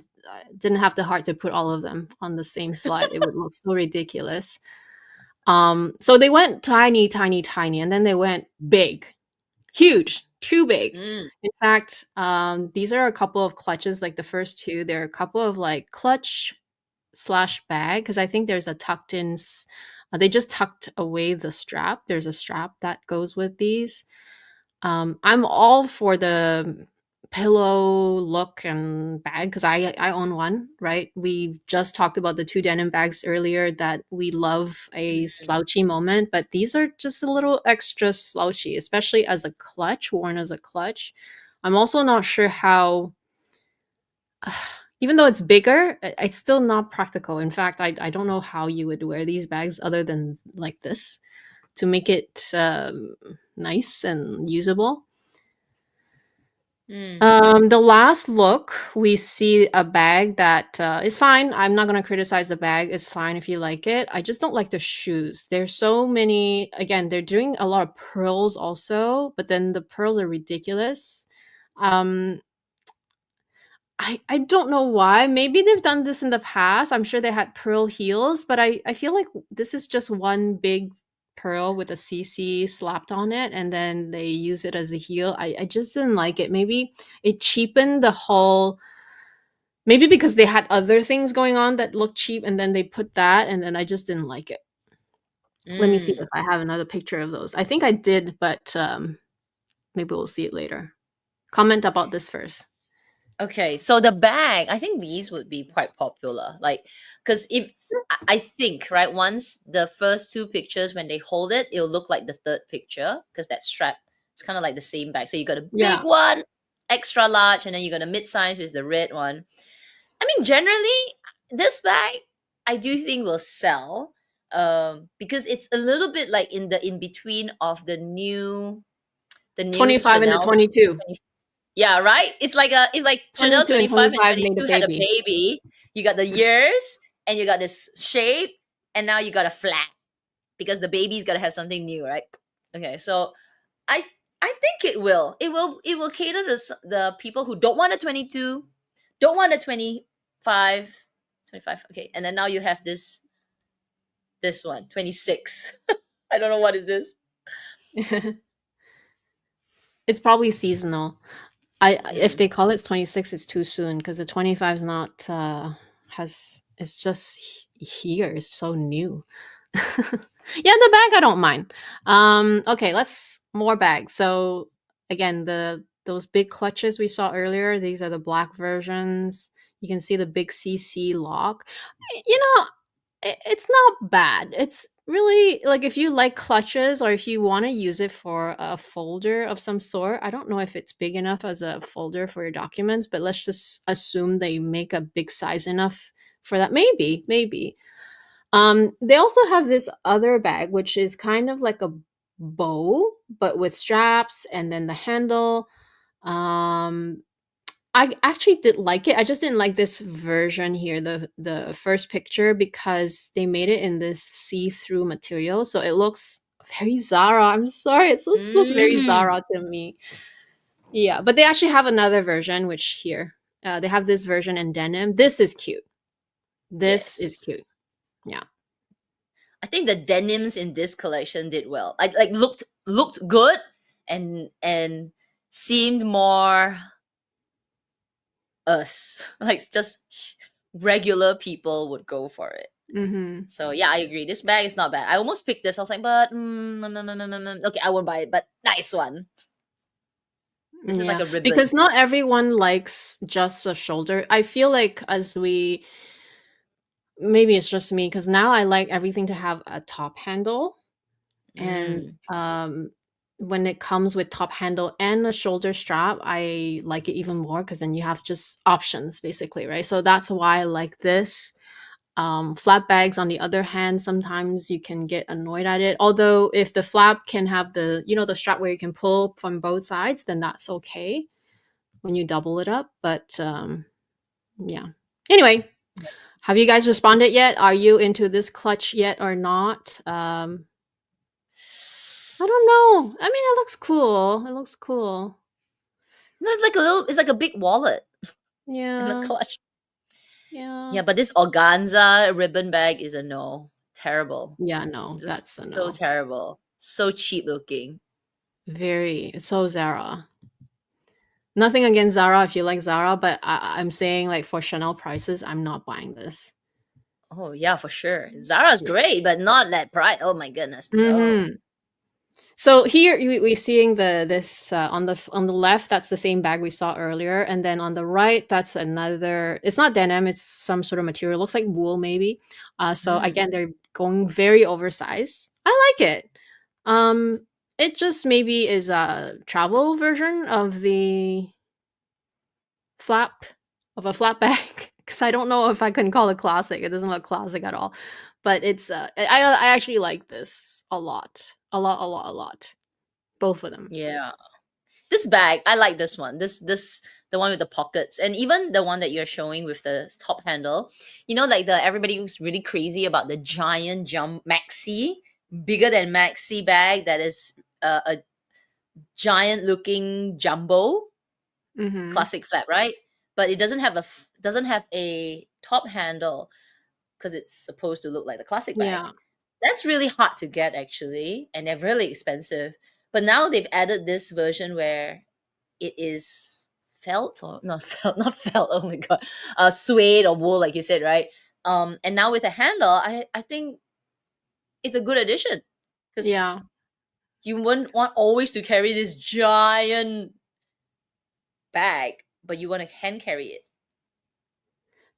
didn't have the heart to put all of them on the same slide. It would look so ridiculous. So they went tiny, tiny, tiny, and then they went big, huge, too big. Mm. In fact, these are a couple of clutches. Like the first two, they're a couple of like clutch slash bag because I think there's a tucked in. They just tucked away the strap. There's a strap that goes with these. I'm all for the pillow look and bag because I own one, right? We just talked about the two denim bags earlier that we love a slouchy moment, but these are just a little extra slouchy, especially as a clutch, worn as a clutch. I'm also not sure how, even though it's bigger, it's still not practical. In fact, I don't know how you would wear these bags other than like this to make it nice and usable. The last look, we see a bag that is fine. I'm not going to criticize the bag. It's fine if you like it. I just don't like the shoes. There's so many. Again, they're doing a lot of pearls also, but then the pearls are ridiculous. Um, I don't know why. Maybe they've done this in the past. I'm sure they had pearl heels, but I feel like this is just one big pearl with a CC slapped on it, and then they use it as a heel. I just didn't like it. Maybe it cheapened the whole. Maybe because they had other things going on that looked cheap, and then they put that, and then I just didn't like it. Let me see if Mm. I have another picture of those. I think I did, but maybe we'll see it later. Comment about this first. Okay, so the bag, I think these would be quite popular. Like, because if I think, right, once the first two pictures, when they hold it, it'll look like the third picture because that strap, it's kind of like the same bag. So you got a big Yeah. one, extra large, and then you got a mid size with the red one. I mean, generally, this bag, I do think will sell because it's a little bit like in the in between of the new 25 and the Chanel. 22. Yeah, right. It's like Chanel 22 and 25 and 25 made a 22 had a baby. baby. You got the years and you got this shape, and now you got a flat because the baby's got to have something new, right? Okay, so I I think it will cater to the people who don't want a 22, don't want a 25, 25. Okay, and then now you have this one, 26. I don't know what is this. It's probably seasonal. If Mm. they call it 26, it's too soon because the 25 is not has it's just here. It's so new. Yeah, the bag I don't mind. Okay, let's more bags. So again, those big clutches we saw earlier, these are the black versions. You can see the big CC lock. You know, it's not bad. It's really like if you like clutches or if you want to use it for a folder of some sort. I don't know if it's big enough as a folder for your documents, but let's just assume they make a big size enough for that. Maybe, maybe. They also have this other bag, which is kind of like a bow, but with straps and then the handle. Um, I actually did like it. I just didn't like this version here, the first picture, because they made it in this see-through material, so it looks very Zara. I'm sorry, it just looks very Mm. Zara to me. Yeah, but they actually have another version, which here they have this version in denim. This is cute. This is Yes. cute. Yeah. I think the denims in this collection did well. Like looked good and seemed more us. Like just regular people would go for it. Mm-hmm. So yeah, I agree. This bag is not bad. I almost picked this. I was like, but no, no, no, no, no, no. Okay, I won't buy it. But nice one. This is like Yeah, a ribbon. because not everyone likes just a shoulder. I feel like as we maybe it's just me because now I like everything to have a top handle. And Mm. when it comes with top handle and a shoulder strap, I like it even more because then you have just options basically, right? So that's why I like this. Flap bags, on the other hand, sometimes you can get annoyed at it. Although if the flap can have the strap where you can pull from both sides, then that's okay when you double it up. But yeah. Anyway, have you guys responded yet? Are you into this clutch yet or not? I don't know. I mean, it looks cool. It looks cool. No, it's like a little. It's like a big wallet in a Yeah. clutch. Yeah. Yeah, but this organza ribbon bag is a no. Terrible. Yeah, no, It looks that's a so no. terrible. So cheap looking. Very so Zara. Nothing against Zara if you like Zara, but I'm saying like for Chanel prices, I'm not buying this. Oh yeah, for sure. Zara's Yeah. great, but not that price. Oh my goodness, no. Mm-hmm. So here we're seeing this on the left. That's the same bag we saw earlier, and then on the right, that's another. It's not denim. It's some sort of material. It looks like wool, maybe. So Mm. again, they're going very oversized. I like it. Um, it just maybe is a travel version of the flap of a flap bag because I don't know if I can call it classic. It doesn't look classic at all, but it's. I actually like this a lot, a lot, a lot, a lot. Both of them. Yeah. This bag, I like this one. This the one with the pockets, and even the one that you're showing with the top handle. You know, like the everybody was really crazy about the giant jump maxi, bigger than maxi bag that is a giant looking jumbo Mhm. classic flap, right? But it doesn't have a top handle because it's supposed to look like the classic bag. Yeah. That's really hard to get actually, and they're really expensive. But now they've added this version where it is felt or not felt, not felt. Oh my god, suede or wool, like you said, right? And now with a handle, I think it's a good addition because Yeah. you wouldn't want always to carry this giant bag, but you want to hand carry it.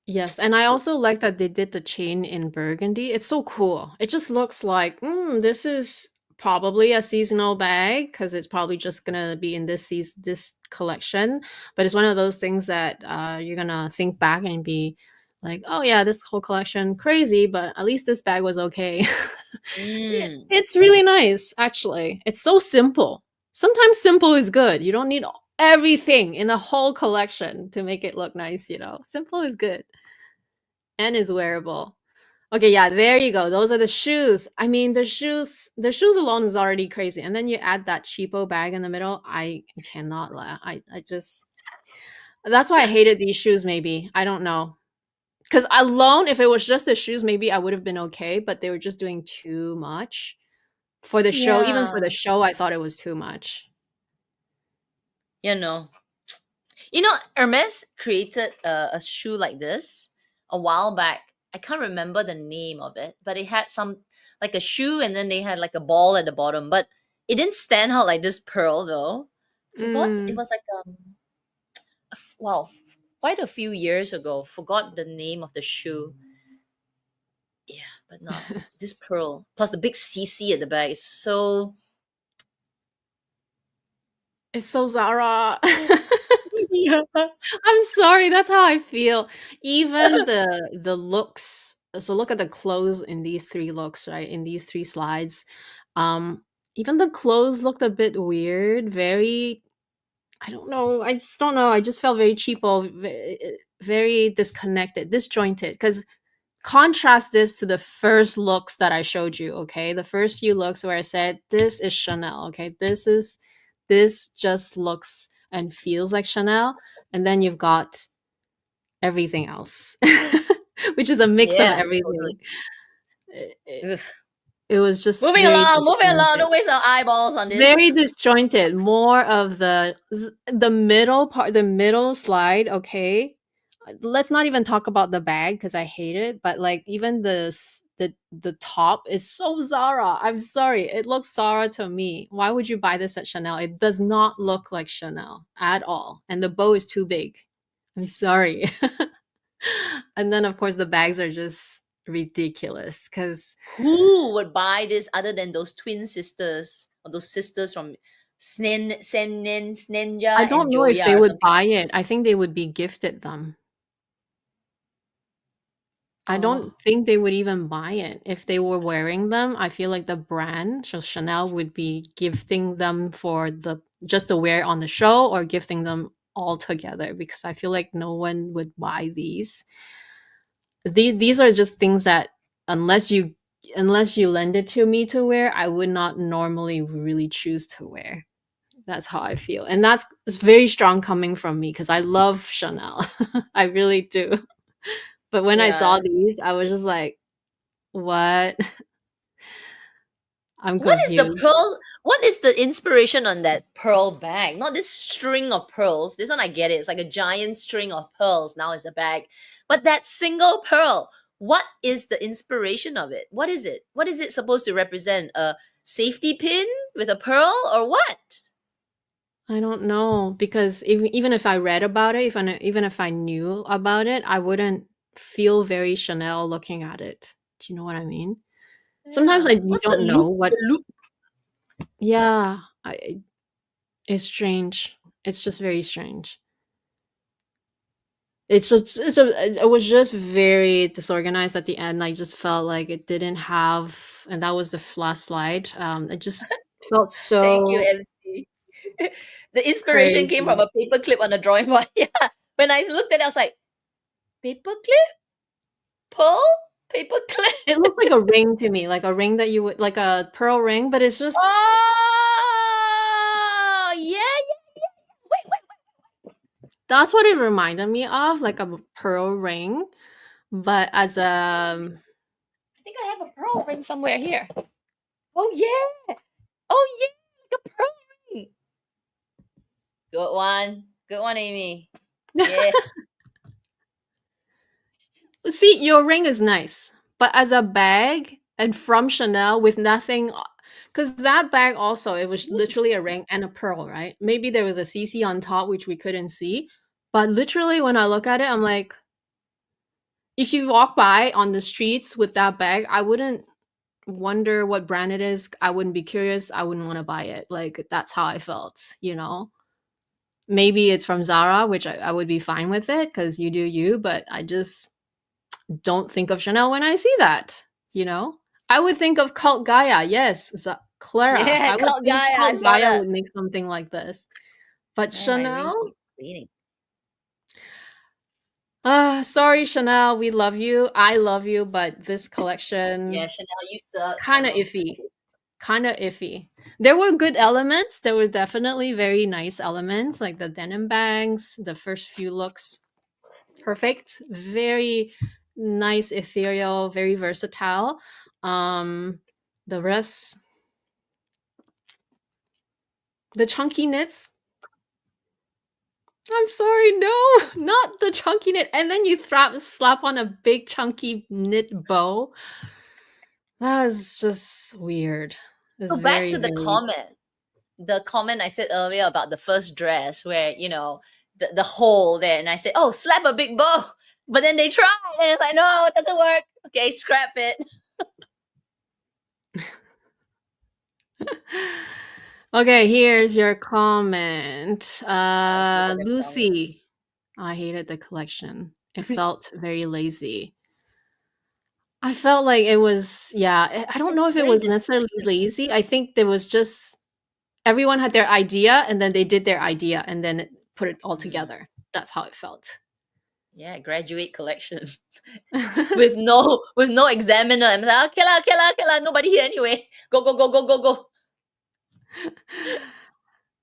Yes, and I also like that they did the chain in burgundy. It's so cool. It just looks like, this is probably a seasonal bag because it's probably just gonna be in this collection. But it's one of those things that you're gonna think back and be like, oh yeah, this whole collection crazy, but at least this bag was okay. Yeah, Mm. it's really nice, actually. It's so simple. Sometimes simple is good. You don't need everything in a whole collection to make it look nice. Simple is good and is wearable. Okay, yeah, there you go. Those are the shoes. I mean, the shoes alone is already crazy. And then you add that cheapo bag in the middle. I cannot laugh. I just that's why I hated these shoes maybe. I don't know. Cuz alone if it was just the shoes maybe I would have been okay, but they were just doing too much. For the show, even Yeah. for the show, I thought it was too much. You know. You know, Hermes created a shoe like this a while back. I can't remember the name of it, but it had some like a shoe and then they had like a ball at the bottom. But it didn't stand out like this pearl though. Forgot it Mm. was like well, quite a few years ago. Forgot the name of the shoe. Yeah, but not this pearl. Plus the big CC at the back. It's so It's so Zara. yeah. I'm sorry, that's how I feel. Even the looks. So look at the clothes in these three looks, right? In these three slides. Um, Even the clothes looked a bit weird, very I don't know. I just don't know. I just felt very cheapo, very disconnected, disjointed. Because contrast this to the first looks that I showed you, okay? The first few looks where I said, this is Chanel, okay? This just looks and feels like Chanel. And then you've got everything else, which is a mix of Yeah, totally. everything. It, it was just Moving along. disjointed. Don't waste our eyeballs on this. Very disjointed. More of the middle part, the middle slide, okay? Let's not even talk about the bag because I hate it, but like even the top is so Zara. I'm sorry. It looks Zara to me. Why would you buy this at Chanel? It does not look like Chanel at all. And the bow is too big. I'm sorry. And then of course the bags are just ridiculous because Who would buy this other than those twin sisters or those sisters from I Snenja and don't know if Joya they or would something like buy it. I think they would be gifted them. that? I don't Oh, think they would even buy it. If they were wearing them, I feel like the brand, so Chanel would be gifting them for the just to wear on the show or gifting them all together because I feel like no one would buy these. These are just things that unless you unless you lend it to me to wear, I would not normally really choose to wear. That's how I feel. And that's it's very strong coming from me because I love Chanel. I really do. But when I saw yeah. these, I was just like, "What?" I'm What is the confused. pearl? What is the inspiration on that pearl bag? Not this string of pearls. This one I get it. It's like a giant string of pearls. Now it's a bag. But that single pearl, what is the inspiration of it? What is it? What is it supposed to represent? A safety pin with a pearl or what? I don't know because even if I read about it, even if I knew about it, I wouldn't feel very Chanel looking at it. Do you know what I mean? Sometimes Yeah. you What's the don't know loop? what. The loop. Yeah, it's strange. It's just very strange. It was just very disorganized at the end. I just felt like it didn't have, and that was the last slide. It just felt Thank you, so MC. The inspiration came from crazy. a paper clip on a drawing board. Yeah. When I looked at it, I was like, paper clip? Pearl? Paper clip? It looked like a ring to me, like a ring that you would like a pearl ring, but it's just Oh, yeah, yeah. Wait, wait. that's what it reminded me of, like a pearl ring, but as a I think I have a pearl ring somewhere here. Oh, yeah. Oh, yeah. Like a pearl ring. Good one. Good one, Amy. Yeah. see, your ring is nice, but as a bag and from Chanel with nothing, because that bag also it was literally a ring and a pearl, right? Maybe there was a CC on top which we couldn't see, but literally when I look at it, I'm like, if you walk by on the streets with that bag, I wouldn't wonder what brand it is. I wouldn't be curious. I wouldn't want to buy it. Like that's how I felt, you know. Maybe it's from Zara, which I would be fine with it because you do you, but I just don't think of Chanel when I see that, you know. I would think of Cult Gaia, yes, Clara. Yeah, I would cult think guy. I Cult saw Gaia that. would make something like this, but Man, my rings Chanel. need cleaning. Sorry, Chanel. We love you. I love you, but this Yeah, collection Chanel, you suck, kind of girl. iffy. Kind of iffy. There were good elements. There were definitely very nice elements, like the denim bags. The first few looks perfect. Very nice, ethereal, very versatile. Um, the rest. The chunky knits. I'm sorry, no, not the chunky knit. And then you slap on a big chunky knit bow. That is just weird. It's So back very, to very. the comment I said earlier about the first dress where, the hole there. And I said, oh, slap a big bow. But then they tried and it's like, no, it doesn't work. Okay, scrap it. Okay, here's your comment. Let's look at the comment. Lucy, I hated the collection. It felt very lazy. I felt like it was, yeah, I don't It's know if it very was necessarily distracting. lazy. I think there was just everyone had their idea and then they did their idea and then put it all Mm, together. That's how it felt. yeah, graduate collection with no examiner. I'm like, okay lah, nobody here anyway. Go, go, go, go, go, go.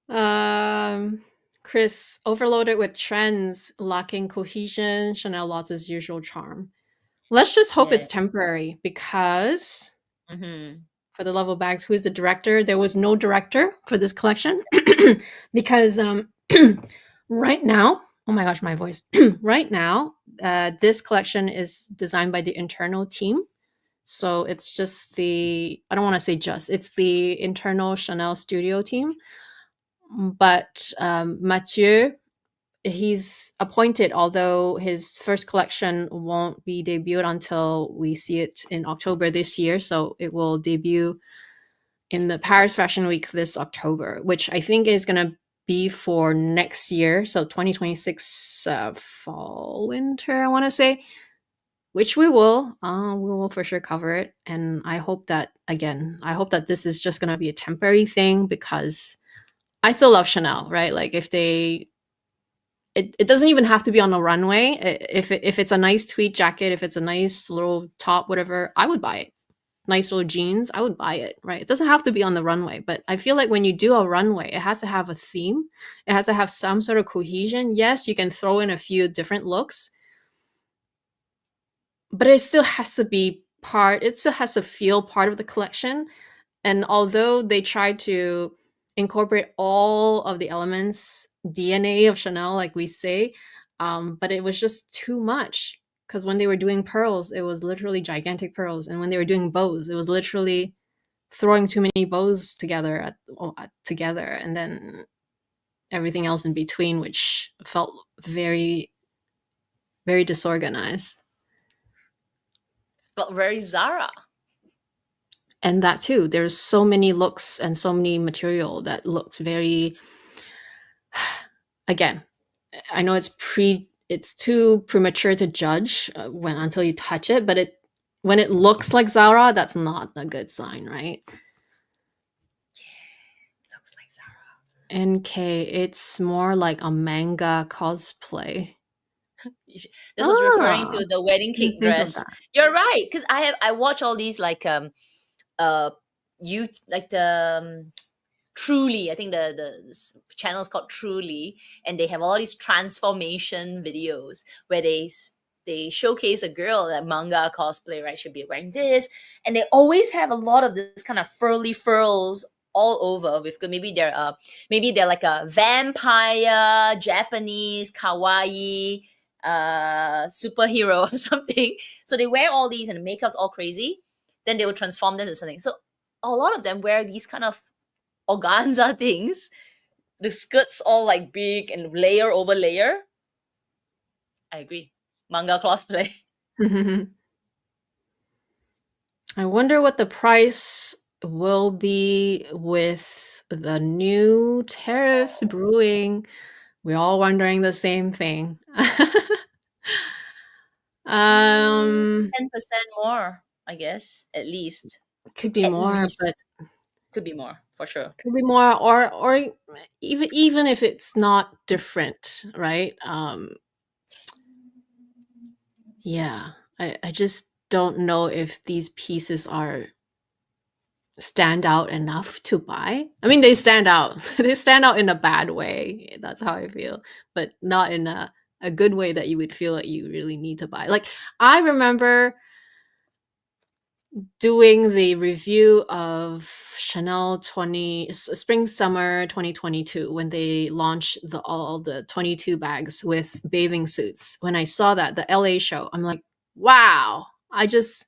Um, Chris, overloaded with trends, lacking cohesion, Chanel lost its usual charm. Let's just hope Yeah. it's temporary because Mm-hmm. for the love of bags, who is the director? There was no director for this collection because right now, oh my gosh, my voice. Right now, this collection is designed by the internal team. So it's just I don't want to say just, it's the internal Chanel studio team. But Mathieu, he's appointed, although his first collection won't be debuted until we see it in October this year. So it will debut in the Paris Fashion Week this October, which I think is going to be for next year. So 2026 fall, winter, I want to say, which we will. We will for sure cover it. And I hope that, again, I hope that this is just going to be a temporary thing because I still love Chanel, right? Like if it doesn't even have to be on the runway. If it's a nice tweed jacket, if it's a nice little top, whatever, I would buy it. Nice little jeans, I would buy it, right? It doesn't have to be on the runway, but I feel like when you do a runway, it has to have a theme. It has to have some sort of cohesion. Yes, you can throw in a few different looks, but it still has to be part, it still has to feel part of the collection. And although they tried to incorporate all of the elements, DNA of Chanel, like we say, but it was just too much. Because when they were doing pearls, it was literally gigantic pearls, and when they were doing bows, it was literally throwing too many bows together, and then everything else in between, which felt very, very disorganized. But very Zara. And that too, there's so many looks and so many material that looked very, again, I know it's too premature to judge until you touch it, but when it looks like Zara, that's not a good sign, right? Looks like Zara. NK, it's more like a manga cosplay. This was referring Ah, to the wedding didn't cake think of dress. that. You're right, because I watch all these like uh like the Truly. I think the channel is called Truly, and they have all these transformation videos where they showcase a girl that manga cosplay, right? Should be wearing this, and they always have a lot of this kind of furly furls all over. With maybe they're like a vampire Japanese kawaii superhero or something. So they wear all these and the makeup's all crazy. Then they will transform them into something. So a lot of them wear these kind of organza things. The skirts all like big and layer over layer. I agree. Manga cosplay. I wonder what the price will be with the new tariffs brewing. We're all wondering the same thing. 10% more, I guess, at least. Could be At more, least. but Could be more, for sure. could be more, or even if it's not different, right? Yeah, I just don't know if these pieces are stand out enough to buy. I mean, they stand out. They stand out in a bad way. That's how I feel, but not in a good way that you would feel that you really need to buy. Like I remember doing the review of Chanel spring summer 2022 when they launched all the 22 bags with bathing suits. When I saw that, the LA show, I'm like, wow. It just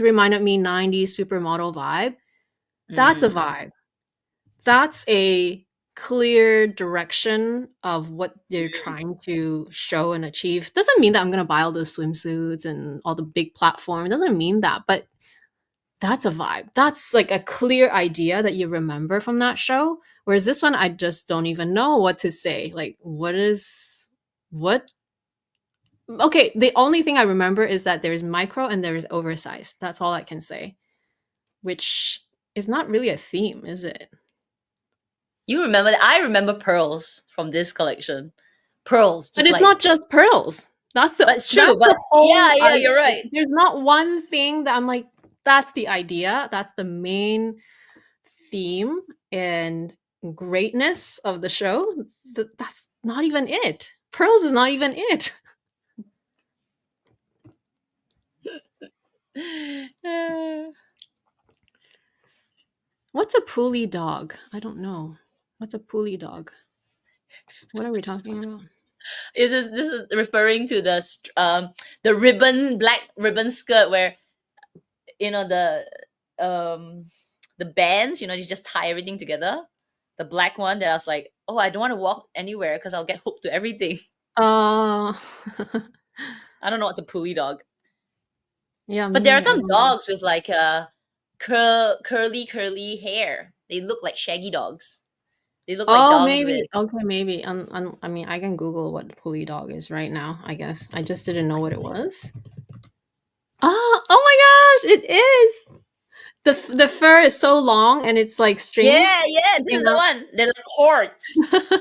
reminded me 90s supermodel vibe. That's a vibe. That's a clear direction of what they're trying to show and achieve. Doesn't mean that I'm going to buy all those swimsuits and all the big platform. It doesn't mean that, but that's a vibe. That's like a clear idea that you remember from that show. Whereas this one, I just don't even know what to say. Like, what? Okay, the only thing I remember is that there's micro and there's oversized. That's all I can say, which is not really a theme, is it? You remember that? I remember pearls from this collection. Pearls, But it's not just pearls. But it's true. But yeah, you're right. There's not one thing that I'm like, that's the idea. That's the main theme and greatness of the show. That's not even it. Pearls is not even it. What's a pulley dog? I don't know. What's a pulley dog? What are we talking about? This is referring to the black ribbon skirt where the bands, you just tie everything together. The black one that I was like, oh, I don't want to walk anywhere because I'll get hooked to everything. I don't know what's a pulley dog. Yeah, but there are some dogs with like curly hair. They look like shaggy dogs. They look like dogs maybe. with... Okay, maybe. I mean, I can Google what pulley dog is right now, I guess. I just didn't know what it was. Oh my gosh, it is. The fur is so long and it's like strings. Yeah, this is the one. They're like cords.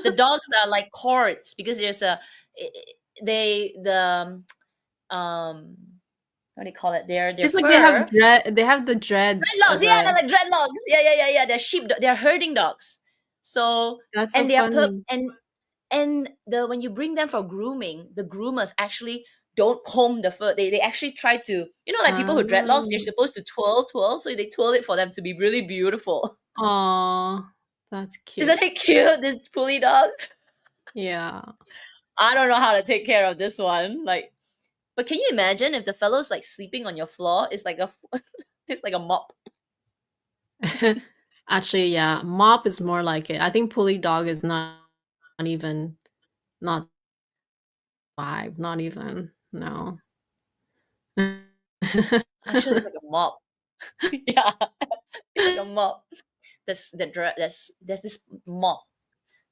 The dogs are like cords because there's what do you call it? It's fur. Like they have the dreads. Dreadlocks, yeah, they're like dreadlocks. Yeah. They're sheep. They're herding dogs. So that's so funny. And when you bring them for grooming, the groomers actually don't comb the fur. They actually try to, like people who dreadlocks, they're supposed to twirl, so they twirl it for them to be really beautiful. Aww, that's cute. Isn't it cute, this pulley dog? Yeah. I don't know how to take care of this one. But can you imagine if the fellow's like sleeping on your floor? It's like a mop. Actually, yeah, mop is more like it. I think pulley dog is not even vibe. Not even. No. Actually, it's like a mop. Yeah, it's like a mop. There's this mop.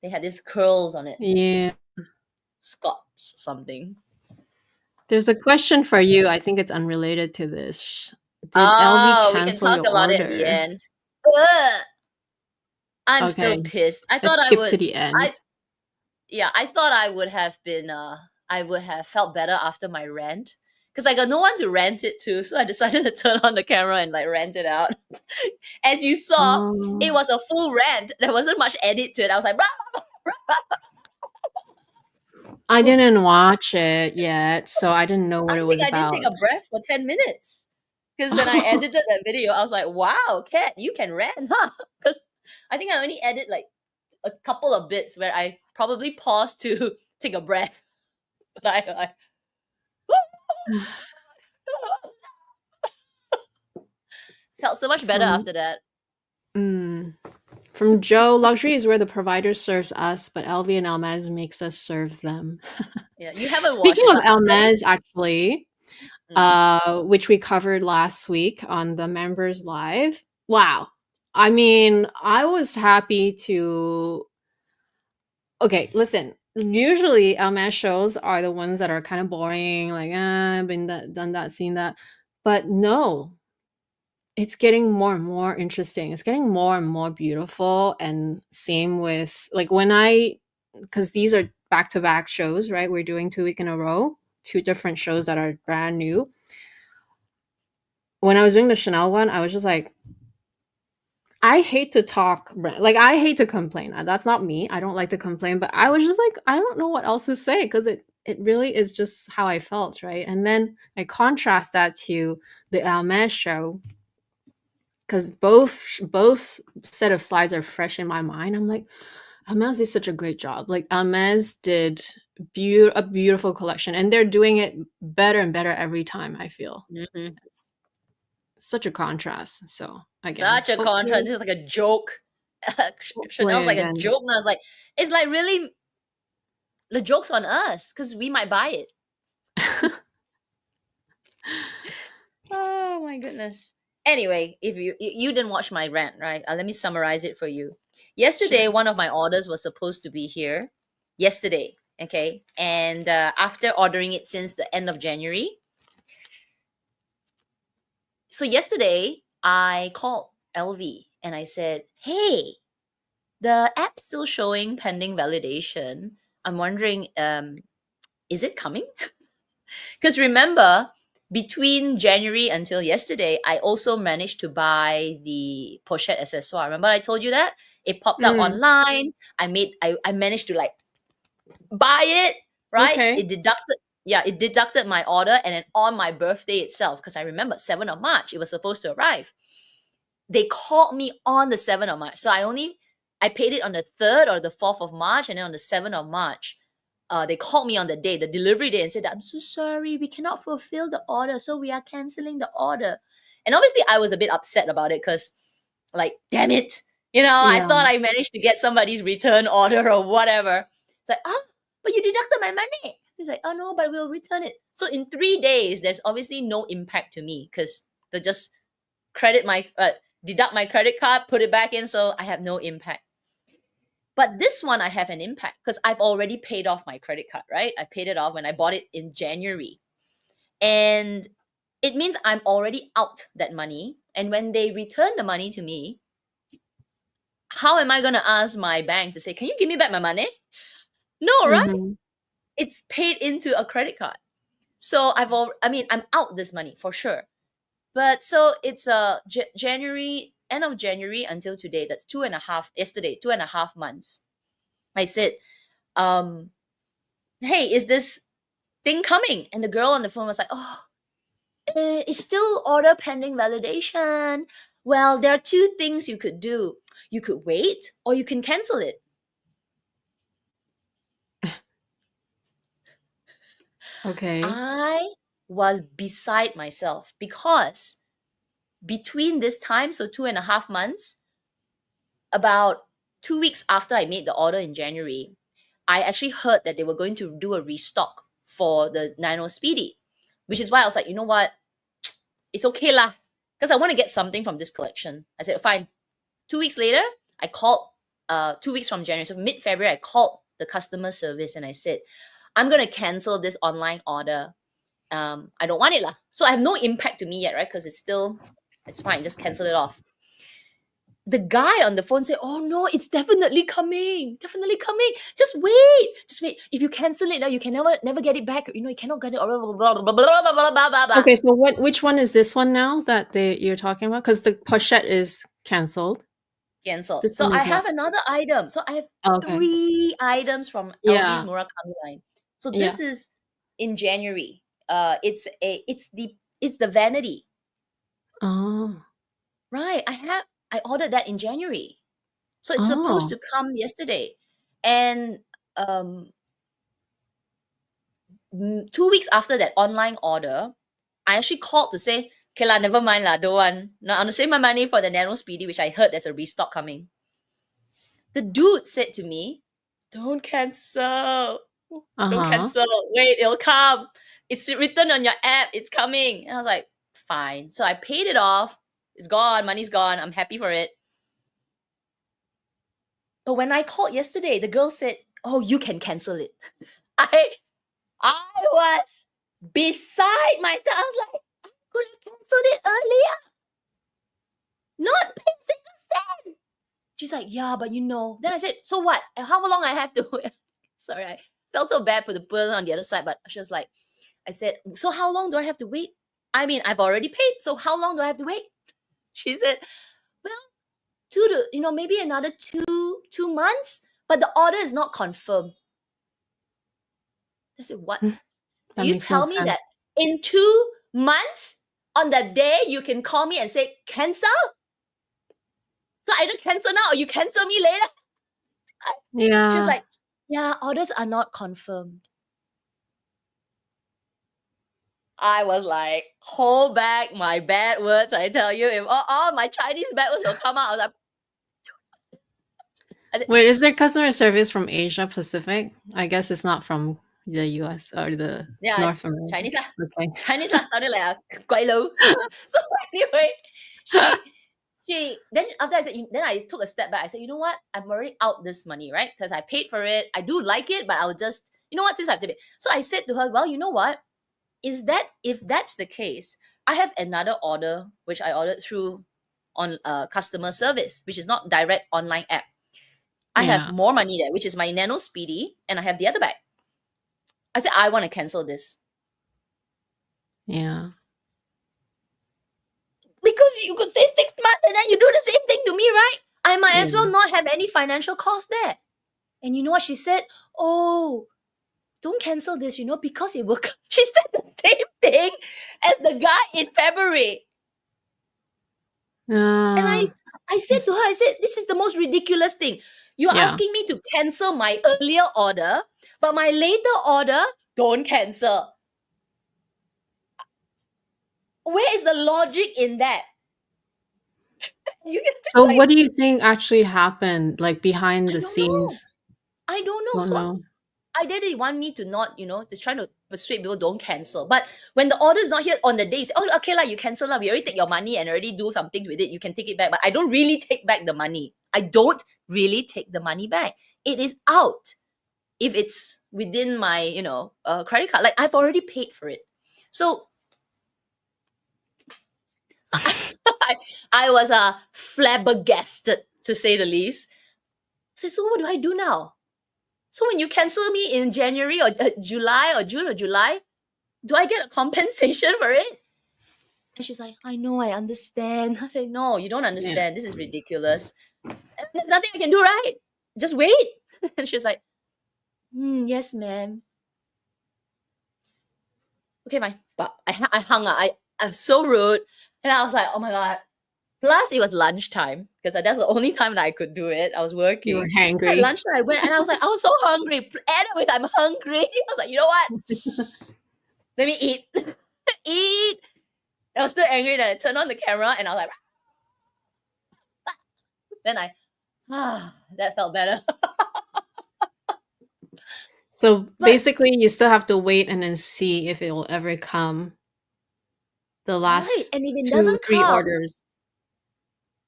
They had these curls on it. Yeah. Scotch something. There's a question for you. I think it's unrelated to this. Did LV cancel we can talk about it at the end. I'm still pissed. I thought I would to the end. I thought I would have been I would have felt better after my rant because I got no one to rant it to, so I decided to turn on the camera and like rant it out. As you saw, it was a full rant. There wasn't much edit to it. I was like, I didn't watch it yet, so I didn't know what it was about. I did take a breath for 10 minutes because when I edited that video, I was like, wow, Kat, you can rant, huh? Because I think I only edit like a couple of bits where I probably paused to take a breath. But I felt so much better after that. From Joe, luxury is where the provider serves us, but LV and Hermes makes us serve them. Yeah, you haven't Speaking watched of Hermes, actually, which we covered last week on the members live. Wow. I mean, I was happy to... Okay, listen. Usually Hermes shows are the ones that are kind of boring, like, I've been done that, seen that. But no, it's getting more and more interesting. It's getting more and more beautiful. And same with like because these are back-to-back shows, right? We're doing 2 weeks in a row, 2 different shows that are brand new. When I was doing the Chanel one, I was just like, I hate to talk, like I hate to complain. That's not me. I don't like to complain, but I was just like, I don't know what else to say because it really is just how I felt, right? And then I contrast that to the HERMES show, because both set of slides are fresh in my mind. I'm like, HERMES did such a great job. Like HERMES did a beautiful collection, and they're doing it better and better every time. I feel Mhm. it's such a contrast. So again, Such a contrast. This is like a joke. hopefully Chanel's like a again. joke. And I was like, it's like really the joke's on us because we might buy it. Oh my goodness. Anyway, if you didn't watch my rant, right? Let me summarize it for you. Yesterday, Sure. one of my orders was supposed to be here. Yesterday, okay, and after ordering it since the end of January, so yesterday I called LV and I said, "Hey, the app's still showing pending validation. I'm wondering, is it coming?" Because remember, between January until yesterday, I also managed to buy the pochette accessoire. Remember I told you that? It popped up Mm, online. I managed to like buy it, right? okay. It deducted my order, and then on my birthday itself, because I remember 7th of March, it was supposed to arrive. They called me on the 7th of March. So I paid it on the 3rd or the 4th of March, and then on the 7th of March, they called me on the day, the delivery day, and said, "I'm so sorry, we cannot fulfill the order, so we are canceling the order." And obviously, I was a bit upset about it because, like, damn it, I Yeah. thought I managed to get somebody's return order or whatever. It's like, oh, but you deducted my money. He's like, oh no, but we'll return it. So in 3 days, there's obviously no impact to me because they just credit my deduct my credit card, put it back in, so I have no impact. But this one I have an impact because I've already paid off my credit card, right? I paid it off when I bought it in January. And it means I'm already out that money. And when they return the money to me, how am I going to ask my bank to say, "Can you give me back my money?" No, right? Mm-hmm. It's paid into a credit card. So I'm out this money for sure. But so it's January, end of January until today. That's 2.5 months. I said, um, "Hey, is this thing coming?" And the girl on the phone was like, "Oh, it's still order pending validation. Well, there are two things you could do. You could wait or you can cancel it." Okay. I was beside myself because between this time, so 2.5 months, about 2 weeks after I made the order in January, I actually heard that they were going to do a restock for the Nano Speedy, which is why I was like, you know what? It's okay lah. Because I want to get something from this collection. I said, fine. 2 weeks later, I called 2 weeks from January. So mid-February, I called the customer service and I said, I'm going to cancel this online order. I don't want it lah. So I have no impact to me yet, right? Because it's fine. Just cancel it off. The guy on the phone said, "Oh no, it's definitely coming. Definitely coming. Just wait. Just wait. If you cancel it now, you can never get it back. You cannot get it." Blah, blah, blah, blah, blah, blah, blah, blah, blah, blah. Okay, so which one is this one now that you're talking about? Because the pochette is canceled. Cancelled. This So one I is not. have another item. So I have Okay. 3 items from LV's Yeah. Murakami line. So Yeah. this is in January. It's the vanity. Oh. Right. I ordered that in January. So it's supposed Oh. to come yesterday. And 2 weeks after that online order, I actually called to say, "Okay lah, never mind lah, don't want. No, I want to save my money for the Nano Speedy, which I heard there's a restock coming." The dude said to me, "Don't cancel. Don't Uh-huh. cancel. Wait, it'll come. It's written on your app. It's coming." And I was like, fine. So I paid it off. It's gone. Money's gone. I'm happy for it. But when I called yesterday, the girl said, "Oh, you can cancel it." I was beside myself. I was like, I could have canceled it earlier. Not paying single cent. She's like, "Yeah, but Then I said, "So what? How long I have to wait?" Sorry, I felt so bad for the person on the other side, but she was like, I said, "So how long do I have to wait? I mean, I've already paid, so how long do I have to wait?" She said, "Well, maybe another 2 months, but the order is not confirmed." I said, what? That You makes no tell me sense. that in 2 months, on that day, you can call me and say, cancel? So either cancel now or you cancel me later. She was Yeah. like, yeah, orders are not confirmed. I was like, hold back my bad words. I tell you, if all my Chinese bad words will come out, I was like, Wait, is there customer service from Asia Pacific? I guess it's not from the US or the yeah, it's North America. Chinese lah. Okay. Chinese lah, sounded like a guai lo. So anyway, she then after I said, then I took a step back. I said, you know what? I'm already out this money, right? Because I paid for it. I do like it, but I was just, you know what? Since I have to pay. So I said to her, well, you know what? If that's the case, I have another order which I ordered through on customer service, which is not direct online app. I have Yeah. more money there, which is my Nano Speedy, and I have the other bag. I said, I want to cancel this. Yeah. Because you could stay 6 months and then you do the same thing to me, right? I might as well Yeah. not have any financial cost there. And you know what she said? Oh, don't cancel this, because it will. She said the same thing as the guy in February. And I said to her, this is the most ridiculous thing. You're Yeah. asking me to cancel my earlier order, but my later order, don't cancel. Where is the logic in that? So what do you think actually happened, like behind the I don't know. scenes? I don't know. Don't So know. either they want me to not, just trying to persuade people don't cancel. But when the order is not here on the day, say, oh, okay, you cancel. We already take your money and already do something with it. You can take it back. But I don't really take back the money. I don't really take the money back. It is out if it's within my, credit card. Like, I've already paid for it. So I was flabbergasted, to say the least. So what do I do now? So when you cancel me in January or July or June or July, do I get a compensation for it? And she's like, I know, I understand. I say, no, you don't understand. Yeah. This is ridiculous. And there's nothing I can do, right? Just wait. And she's like, yes, ma'am. Okay, fine. But I hung up. I was so rude. And I was like, oh my God. Plus, it was lunchtime because that's the only time that I could do it. I was working. You were At hangry. lunchtime, I went and I was like, I was so hungry. And with I'm hungry. I was like, you know what? Let me eat. Eat. I was still angry that I turned on the camera and I was like, then that felt better. So basically, you still have to wait and then see if it will ever come. The last Right. And if it 2, doesn't 3 come, orders.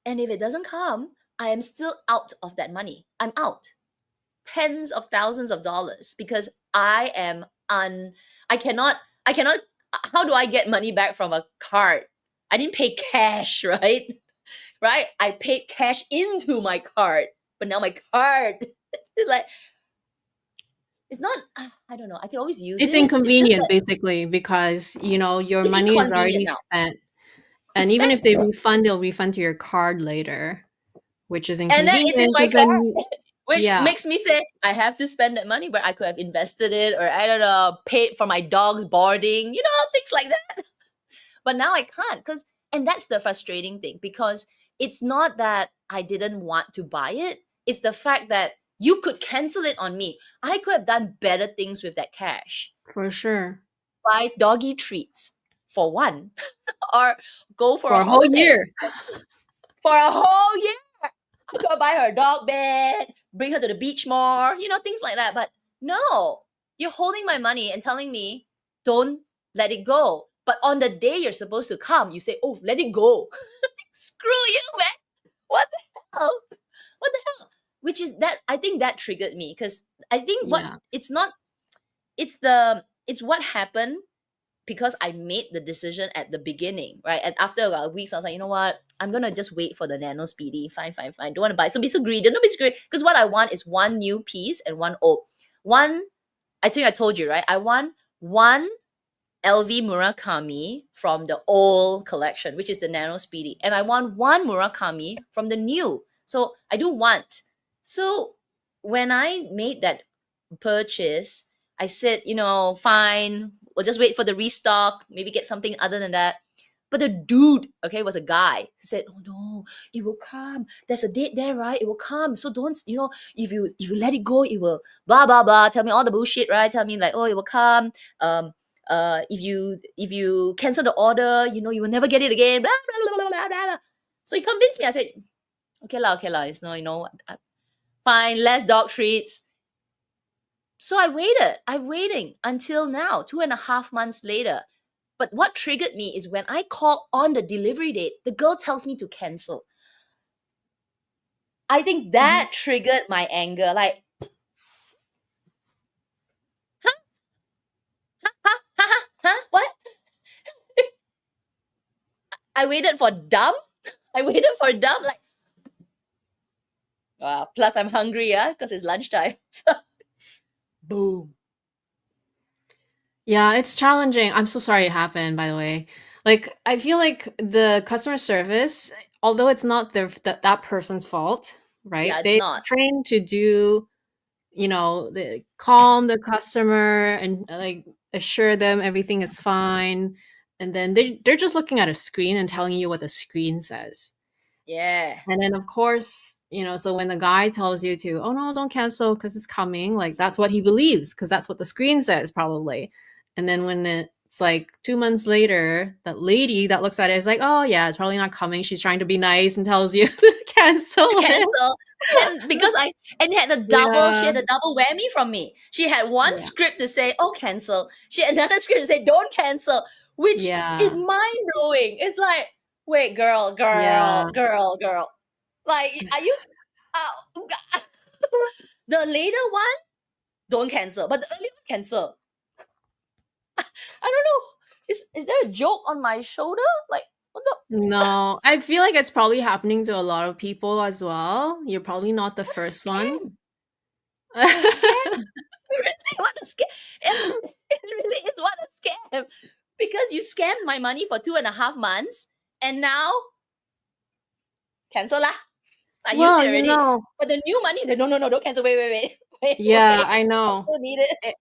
and if it doesn't come, I am still out of that money. I'm out. Tens of thousands of dollars because I am I cannot, how do I get money back from a card? I didn't pay cash, right? Right? I paid cash into my card, but now my card is like, it's not, I don't know. I can always use It's it. inconvenient, It's just basically, because, your it's money is already inconvenient now. spent. It's And even if they spent. refund, they'll refund to your card later, which is And then inconvenient. it's in my But then card, which yeah, makes me say I have to spend that money where I could have invested it, or I don't know, paid for my dog's boarding, things like that. But now I can't and that's the frustrating thing, because it's not that I didn't want to buy it. It's the fact that you could cancel it on me. I could have done better things with that cash. for sure. Buy doggy treats for one, or go for For a a whole holiday. year. For a whole year. I could buy her a dog bed, bring her to the beach more, things like that. But no, you're holding my money and telling me, don't let it go. But on the day you're supposed to come, you say, oh, let it go. Screw you, man. What the hell? What the hell? Which is that, I think that triggered me, because I think Yeah. it's what happened because I made the decision at the beginning, right? And after about weeks, I was like, you know what? I'm going to just wait for the Nano Speedy. Fine. Don't want to buy. So be so greedy. Don't be so greedy. Because what I want is one new piece and one old. One, I think I told you, right? I want one LV Murakami from the old collection, which is the Nano Speedy. And I want one Murakami from the new. So I do want. So when I made that purchase, I said, fine, we'll just wait for the restock, maybe get something other than that. But the dude, okay, was a guy who said, "Oh no, it will come. There's a date there, right? It will come. So don't, if you let it go, it will blah blah blah. Tell me all the bullshit, right? Tell me like, oh, it will come. If you cancel the order, you will never get it again. Blah blah blah blah blah blah." So he convinced me. I said, okay lah, okay lah. It's no, fine, less dog treats. So I waited. I'm waiting until now, 2.5 months later. But what triggered me is when I called on the delivery date, the girl tells me to cancel. I think that triggered my anger. Like, what? I waited for dumb. Like, plus I'm hungry, because it's lunchtime. So, boom. Yeah, it's challenging. I'm so sorry it happened, by the way. Like, I feel like the customer service, although it's not that person's fault, right? Yeah, it's They're not. trained to do, calm the customer and like assure them everything is fine. And then they're just looking at a screen and telling you what the screen says. Yeah. And then, of course, so when the guy tells you to, oh no, don't cancel because it's coming, like that's what he believes because that's what the screen says, probably. And then when it's like 2 months later, that lady that looks at it is like, oh yeah, it's probably not coming. She's trying to be nice and tells you to cancel it. Cancel. And because she had a double whammy from me. She had one script to say, oh, cancel. She had another script to say, don't cancel, which is mind blowing. It's like, wait, girl. Like, are you the later one, don't cancel, but the earlier one, cancel. I don't know. Is there a joke on my shoulder? Like, what the? No, I feel like it's probably happening to a lot of people as well. You're probably not the first one. What a scam. What a scam. It really is what a scam. Because you scammed my money for 2.5 months and now cancel lah. I used it already. But the new money said, no, don't cancel. Wait. Yeah, I know. I still need it.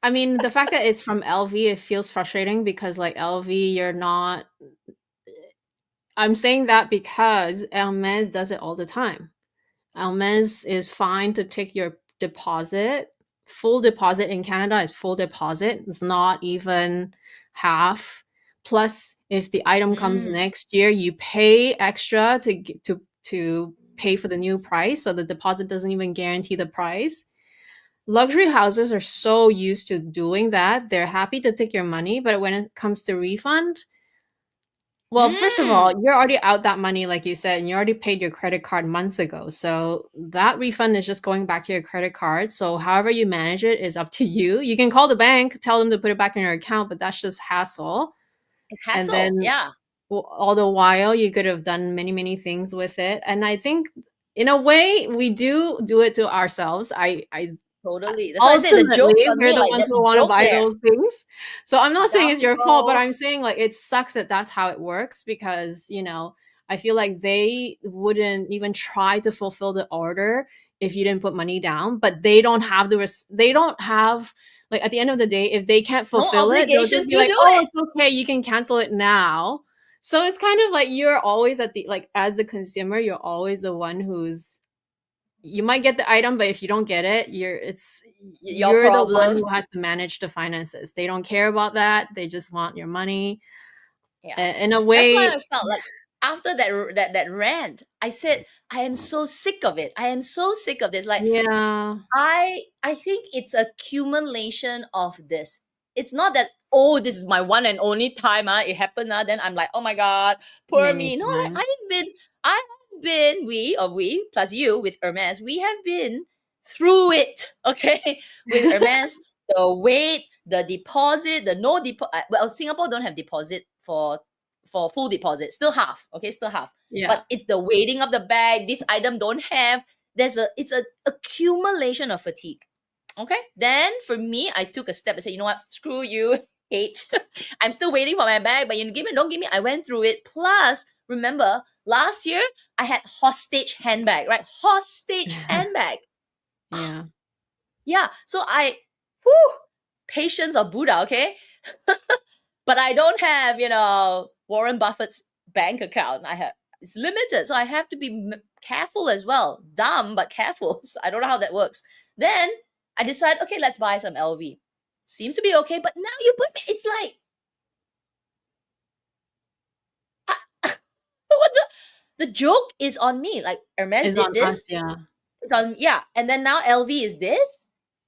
I mean, the fact that it's from LV, it feels frustrating because like LV, you're not. I'm saying that because Hermes does it all the time. Hermes is fine to take your deposit. Full deposit in Canada is full deposit. It's not even half. Plus, if the item comes next year, you pay extra to pay for the new price. So the deposit doesn't even guarantee the price. Luxury houses are so used to doing that. They're happy to take your money, but when it comes to refund, well, first of all, you're already out that money, like you said, and you already paid your credit card months ago. So that refund is just going back to your credit card. So however you manage it is up to you. You can call the bank, tell them to put it back in your account, but that's just hassle. It's hassle, and then yeah. All the while, you could have done many, many things with it. And I think, in a way, we do it to ourselves. I Totally. That's why I say the joke's on we're me. the Like, ones there's who a want to joke buy there. those things. So I'm not saying it's your fault, but Doubtful. I'm saying like it sucks that that's how it works because I feel like they wouldn't even try to fulfill the order if you didn't put money down. But they don't have they don't have like at the end of the day, if they can't fulfill it, they'll just be like, oh, it's okay, you can cancel it now. So it's kind of like you're always at the like as the consumer, you're always the one who's you might get the item, but if you don't get it, you're the one who has to manage the finances. They don't care about that. They just want your money. Yeah. In a way, that's why I felt like after that rant, I said, I am so sick of it. I am so sick of this. Like, yeah, I think it's accumulation of this. It's not that, oh, this is my one and only time, it happened, then I'm like, oh my God, poor me. No, like, I have been, we plus you with Hermes, we have been through it, okay? With Hermes, the wait, the deposit, the no deposit. Well, Singapore don't have deposit for full deposit, still half, okay, still half. yeah. But it's the waiting of the bag. This item don't have. It's an accumulation of fatigue. Okay. Then for me, I took a step and said, you know what? Screw you, H. I'm still waiting for my bag, but don't give me. I went through it. Plus, remember, last year I had hostage handbag, right? Hostage handbag. Yeah. Yeah. So whew, patience of Buddha, okay? But I don't have, Warren Buffett's bank account. It's limited, so I have to be careful as well. Dumb, but careful. So I don't know how that works. Then I decide, okay, let's buy some LV. Seems to be okay, but now you put me, it's like, what the joke is on me. Like Hermes It's did on this. us, yeah. It's on, yeah. And then now LV is this.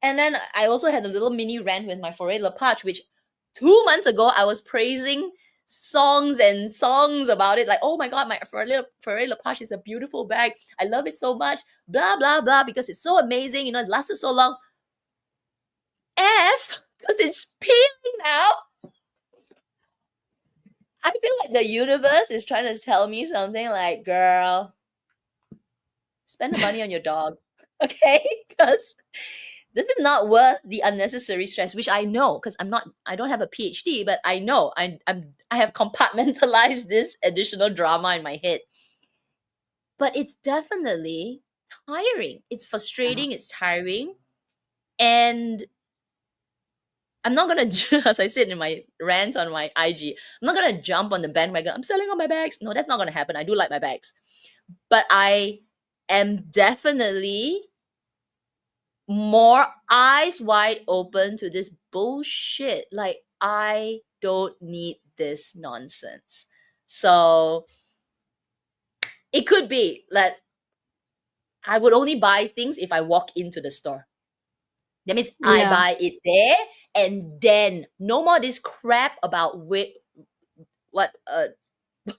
And then I also had a little mini rant with my Foray Lepage, which 2 months ago I was praising songs and songs about it. Like, oh my God, my Foray Lepage is a beautiful bag. I love it so much. Blah, blah, blah, because it's so amazing. It lasted so long. Because it's peeling now. I feel like the universe is trying to tell me something like, girl, spend the money on your dog, okay? Because this is not worth the unnecessary stress, which I know, because I don't have a PhD, but I know I have compartmentalized this additional drama in my head. But it's definitely tiring. It's frustrating. It's tiring. And I'm not going to, as I said in my rant on my IG, I'm not going to jump on the bandwagon. I'm selling all my bags. No, that's not going to happen. I do like my bags. But I am definitely more eyes wide open to this bullshit. Like, I don't need this nonsense. So it could be that I would only buy things if I walk into the store. That means I buy it there, and then no more this crap about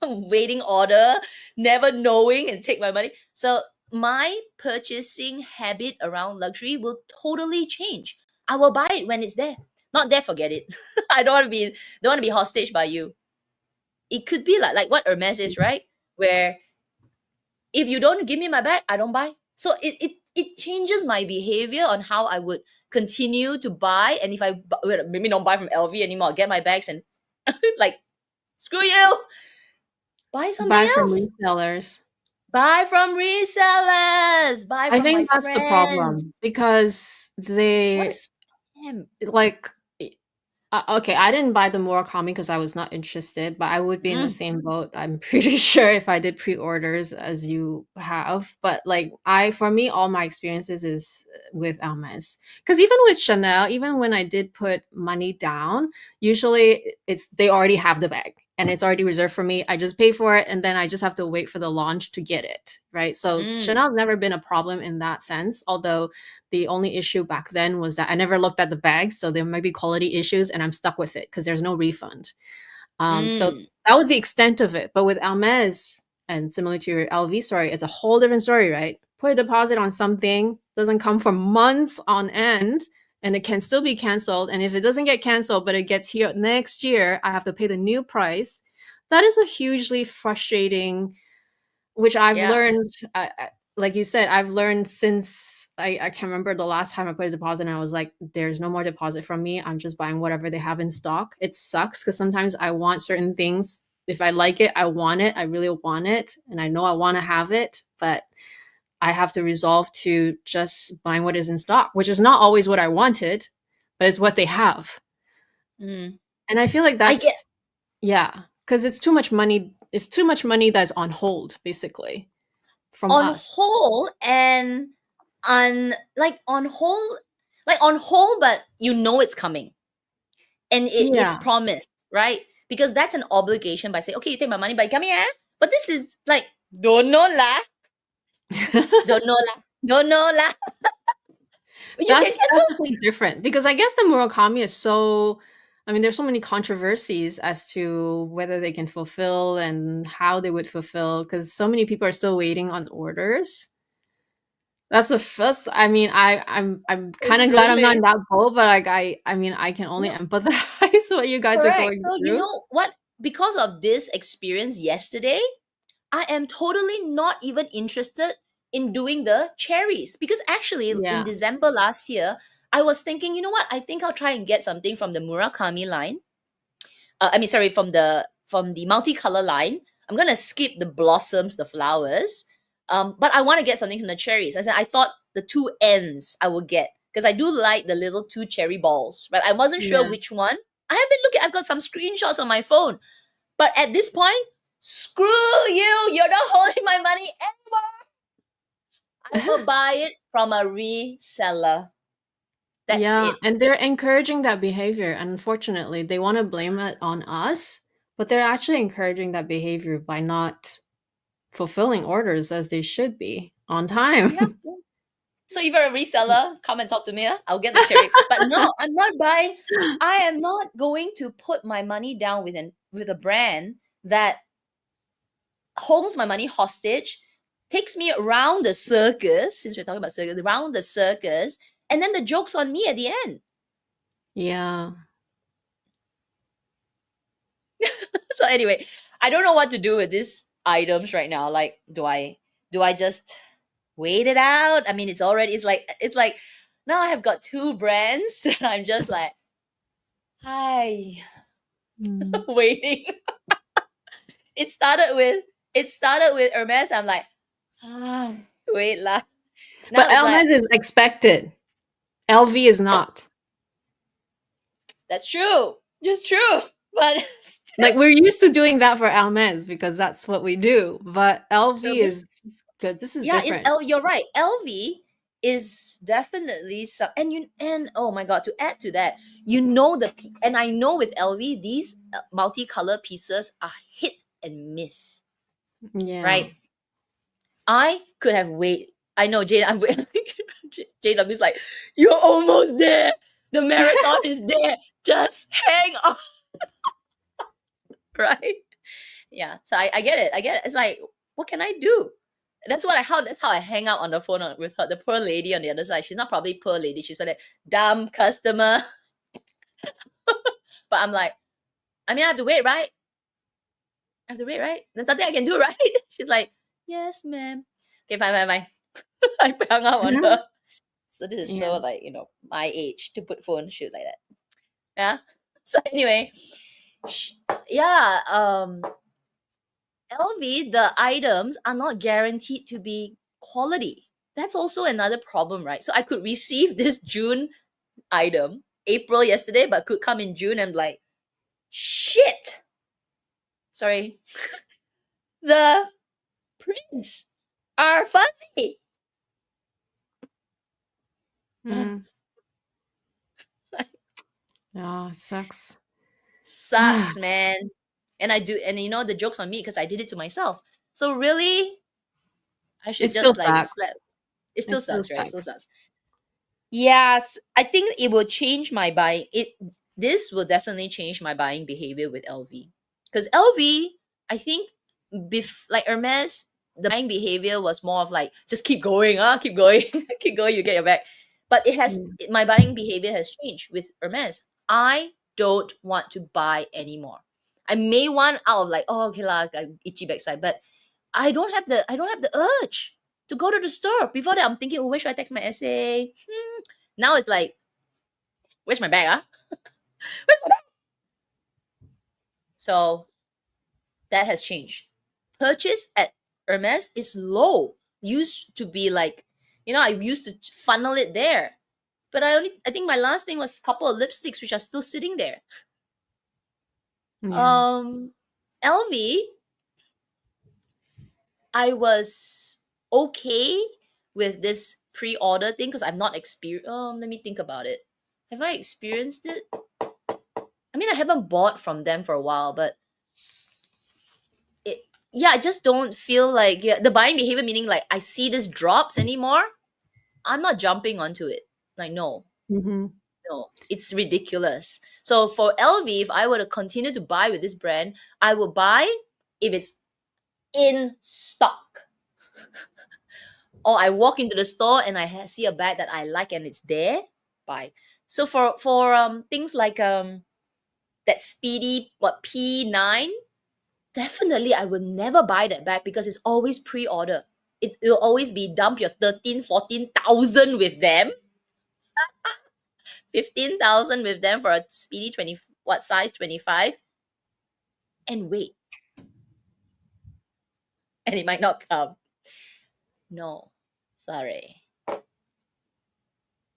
waiting order, never knowing, and take my money. So my purchasing habit around luxury will totally change. I will buy it when it's there. Not there, forget it. I don't want to be hostage by you. It could be like what Hermes is, right? Where if you don't give me my bag, I don't buy. So it changes my behavior on how I would continue to buy. And if I maybe don't buy from LV anymore, I'll get my bags and like, screw you. Buy something else. From resellers. Buy from resellers. Buy from I think my that's friends. the problem, because they like. Okay, I didn't buy the Murakami because I was not interested, but I would be in the same boat. I'm pretty sure if I did pre-orders as you have. But like for me, all my experiences is with Hermes. Because even with Chanel, even when I did put money down, usually they already have the bag and it's already reserved for me. I just pay for it and then I just have to wait for the launch to get it, right? So Chanel's never been a problem in that sense, although the only issue back then was that I never looked at the bags, so there might be quality issues, and I'm stuck with it because there's no refund. So that was the extent of it. But with Hermes, and similar to your LV story, it's a whole different story, right? Put a deposit on something, doesn't come for months on end, and it can still be canceled. And if it doesn't get canceled, but it gets here next year, I have to pay the new price. That is a hugely frustrating, which I've learned. Like you said, I've learned since I can't remember the last time I put a deposit and I was like, there's no more deposit from me. I'm just buying whatever they have in stock. It sucks because sometimes I want certain things. If I like it, I want it. I really want it. And I know I want to have it, but I have to resolve to just buying what is in stock, which is not always what I wanted, but it's what they have. And I feel like that's, because it's too much money. It's too much money that's on hold, basically. On hold, but you know it's coming, and it's promised, right? Because that's an obligation by saying, okay, you take my money, but come here. But this is like, don't know lah. That's definitely different, because I guess the Murakami is so. I mean, there's so many controversies as to whether they can fulfill and how they would fulfill, because so many people are still waiting on orders. That's the first. I mean, I'm kind of glad I'm not in that boat, but like I mean, I can only empathize what you guys are going through. You know what? Because of this experience yesterday, I am totally not even interested in doing the cherries, because actually in December last year, I was thinking, you know what? I think I'll try and get something from the Murakami line. From the multicolor line. I'm gonna skip the blossoms, the flowers. But I want to get something from the cherries. I thought the two ends I would get. because I do like the little 2 cherry balls, right? I wasn't sure Yeah. which one. I have been looking, I've got some screenshots on my phone. But at this point, screw you, you're not holding my money anymore. I will buy it from a reseller. That's Yeah, it. and they're encouraging that behavior. And unfortunately, they want to blame it on us, but they're actually encouraging that behavior by not fulfilling orders as they should be on time. Yeah. So if you're a reseller, come and talk to me. I'll get the cherry. But no, I'm not buying. I am not going to put my money down with a brand that holds my money hostage, takes me around the circus, since we're talking about circus, around the circus, and then the joke's on me at the end. Yeah. So anyway, I don't know what to do with these items right now. Like, do I just wait it out? I mean, it's like now I have got 2 brands that I'm just like, hi, Mm. waiting. It started with Hermes. I'm like, wait lah. Now But it's like, Hermes is expected. LV is not. that's true. It's true. But still, Like we're used to doing that for Hermes because that's what we do. But so LV this, is good. This is yeah, it's different. You're right. LV is definitely some, and oh my god, to add to that, and I know with LV these multicolor pieces are hit and miss, Yeah. right? I could have waited. I know Jade. JW is like, you're almost there. The marathon is there. Just hang on, right? Yeah. So I get it. I get it. It's like, what can I do? That's how I hang out on the phone with her. The poor lady on the other side. She's not probably poor lady. She's like dumb customer. But I'm like, I mean, I have to wait, right? I have to wait, right? There's nothing I can do, right? She's like, yes, ma'am. Okay, fine. I hung out on her. So this is so Yeah. like, my age to put phone shoot like that. Yeah. So anyway, yeah, LV, the items are not guaranteed to be quality. That's also another problem, right? So I could receive this June item, April yesterday, but could come in June and like, shit. Sorry. The prints are fuzzy. Mm. Yeah, sucks. Sucks, man. And the joke's on me because I did it to myself. So really, I It should still just like sucks. slap. It It still still sucks, right? It still sucks. sucks. Yes, I think it will change my buying. This will definitely change my buying behavior with LV. Because LV, I think, like Hermes, the buying behavior was more of like, just keep going, keep going, keep going, you get your back. But Mm. my buying behavior has changed with Hermes. I don't want to buy anymore. I may want out of like, oh, okay lah, itchy backside, but I don't have the urge to go to the store. Before that, I'm thinking, oh, where should I text my essay? Now it's like, where's my bag? Where's my bag? So that has changed. Purchase at Hermes is low. Used to be like, I used to funnel it there. But I think my last thing was a couple of lipsticks, which are still sitting there. Yeah. LV, I was okay with this pre-order thing because I've not experienced. Let me think about it. Have I experienced it? I mean, I haven't bought from them for a while, but I just don't feel like the buying behavior, meaning like I see this drops anymore. I'm not jumping onto it. Like, no, Mm-hmm. no, it's ridiculous. So for LV, if I were to continue to buy with this brand, I will buy if it's in stock. Or I walk into the store and I see a bag that I like and it's there, buy. So for things like that speedy P9, definitely I will never buy that bag because it's always pre-order. It will always be dump your 13,000, 14,000 with them, 15,000 with them for a speedy 20, what size 25, and wait, and it might not come. No, sorry.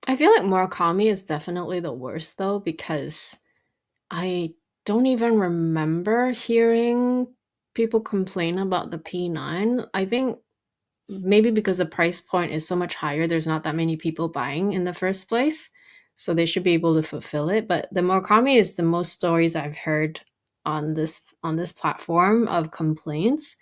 I feel like Murakami is definitely the worst though, because I don't even remember hearing people complain about the P9. I think maybe because the price point is so much higher, there's not that many people buying in the first place. So they should be able to fulfill it. But the Murakami is the most stories I've heard on this platform of complaints.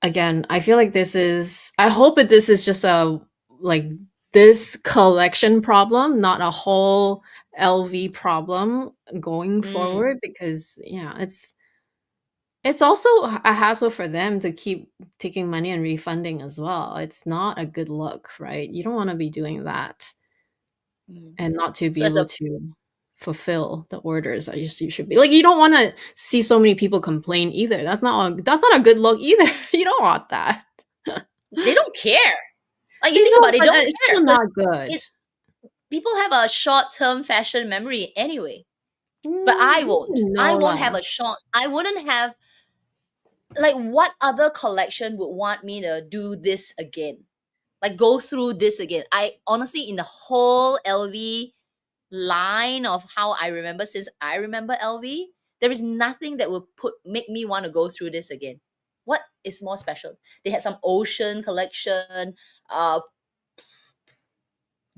Again, I feel like I hope that this is just a like this collection problem, not a whole LV problem going Mm, forward, because yeah, it's also a hassle for them to keep taking money and refunding as well. It's not a good look, right? You don't want to be doing that mm. and not to be So as able a to fulfill the orders that you should be. Like, you don't want to see so many people complain either. That's not a good look either. You don't want that. they don't care. Like you They think about don't, it, they but don't it's care still because not good. it people have a short-term fashion memory anyway. But I won't. I No won't lah. have a short. I wouldn't have like what other collection would want me to do this again? Like go through this again. I honestly in the whole LV line of how I remember since I remember LV, there is nothing that will make me want to go through this again. What is more special? They had some ocean collection, uh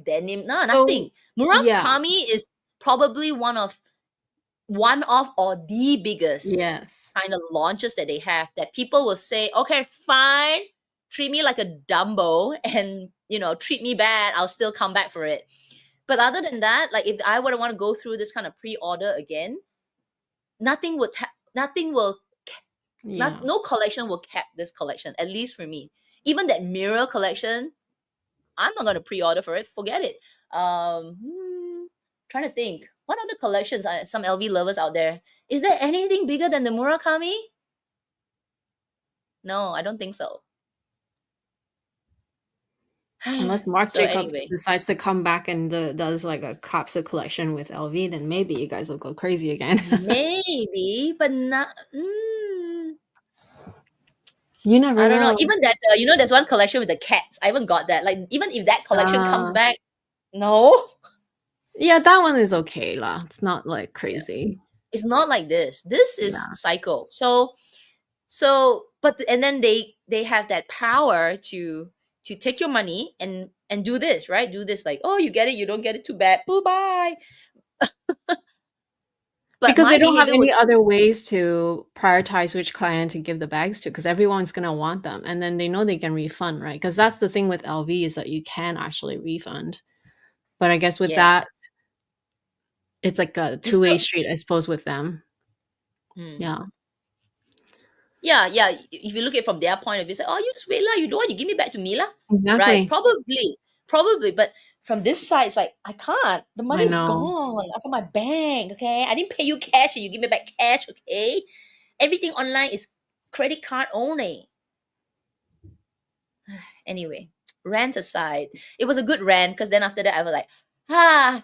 denim. No, So, nothing. yeah. Murakami is probably one of or the biggest Yes. kind of launches that they have that people will say, okay, fine, treat me like a Dumbo and treat me bad, I'll still come back for it. But other than that, like if I would want to go through this kind of pre-order again, nothing will Yeah. no collection will cap this collection, at least for me. Even that mirror collection, I'm not going to pre-order for it. Forget it. Trying to think. What other collections are some LV lovers out there? Is there anything bigger than the Murakami? No, I don't think so. Unless Marc So Jacobs anyway, decides to come back and does like a capsule collection with LV, then maybe you guys will go crazy again. maybe, but not. You never I don't know. know. Even that, there's one collection with the cats. I haven't got that. Like, even if that collection comes Uh, back, no. yeah, that one is okay lah. It's not like Yeah, crazy. it's not like this. This is Yeah. psycho. But and then they have that power to take your money and do this, right? Do this like, oh, you get it, you don't get it, too bad. Boo bye. But Because my they don't have behavior would any other ways to prioritize which client to give the bags to, because everyone's gonna want them, and then they know they can refund, right? Because that's the thing with LV, is that you can actually refund. But I guess with yes. that, it's like a You still two-way street, I suppose, with them. hmm. Yeah, Yeah. If you look at it from their point of view, say, oh, you just wait lah, you don't want, you give me back to me lah. Right? exactly. Probably. But from this side, it's like, I can't. The I money's know. gone from my bank. Okay. I didn't pay you cash and you give me back cash. Okay. Everything online is credit card only. Anyway, rant aside, it was a good rant because then after that I was like, ah.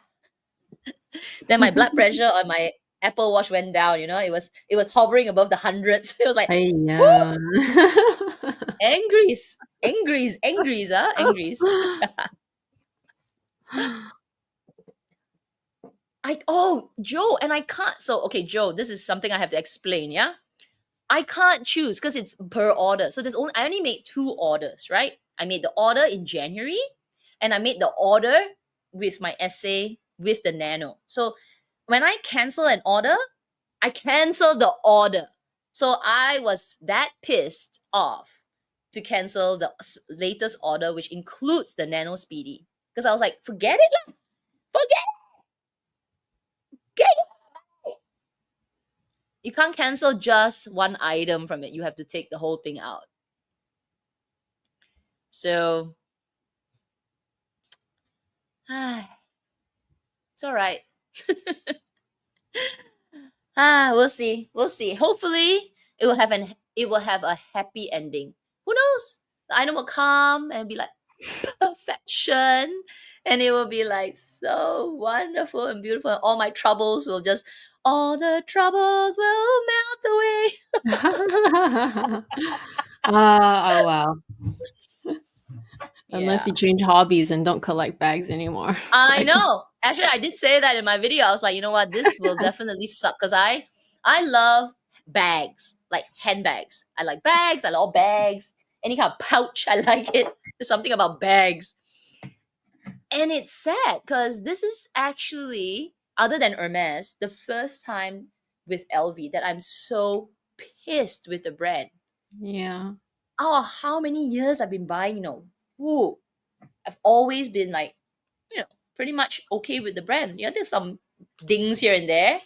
Then my blood pressure on my Apple Watch went down. It was hovering above the hundreds. It was like, whoo, Yeah. angries, angries. Joe, and I can't. So okay, Joe, this is something I have to explain. Yeah, I can't choose because it's per order. So I only made 2 orders, right? I made the order in January, and I made the order with my essay with the Nano. So when I cancel an order, I cancel the order. So I was that pissed off to cancel the latest order, which includes the Nano Speedy, because I was like, forget it, lah. Forget it. You can't cancel just one item from it. You have to take the whole thing out. So it's all right. We'll see. We'll see. Hopefully, it will have a happy ending. Who knows? The item will come and be like perfection, and it will be like so wonderful and beautiful. And all the troubles will melt away. Oh wow. Unless Yeah. you change hobbies and don't collect bags anymore. I Like, know. Actually, I did say that in my video. I was like, you know what, this will definitely suck because I love bags, like handbags. I like bags. I love bags. Any kind of pouch, I like it. There's something about bags, and it's sad because this is actually, other than Hermes, the first time with LV that I'm so pissed with the brand. yeah. Oh, how many years I've been buying, woo, I've always been like, pretty much okay with the brand. Yeah, there's some dings here and there.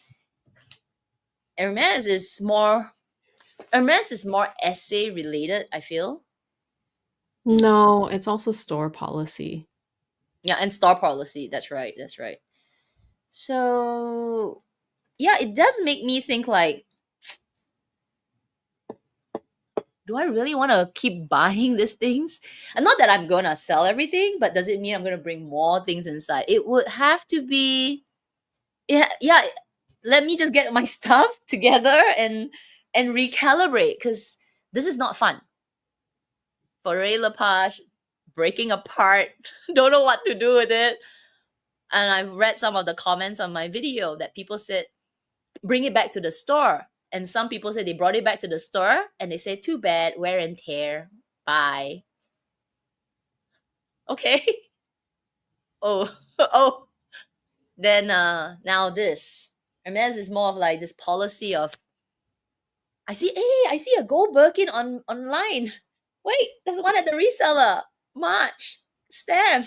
Hermes is more Hermes is more essay related, I feel. No, it's also store policy. Yeah, and star policy. That's right. That's right. So yeah, it does make me think like, do I really want to keep buying these things? And not that I'm gonna sell everything, but does it mean I'm gonna bring more things inside? It would have to be, yeah. Let me just get my stuff together and recalibrate because this is not fun. Foray Lepage, breaking apart, don't know what to do with it. And I've read some of the comments on my video that people said, bring it back to the store. And some people said they brought it back to the store and they say, too bad, wear and tear, bye. Okay. Oh, oh. Then now this. Hermes is more of like this policy of, I see a gold Birkin online. Wait, there's one at the reseller. March. Stamp.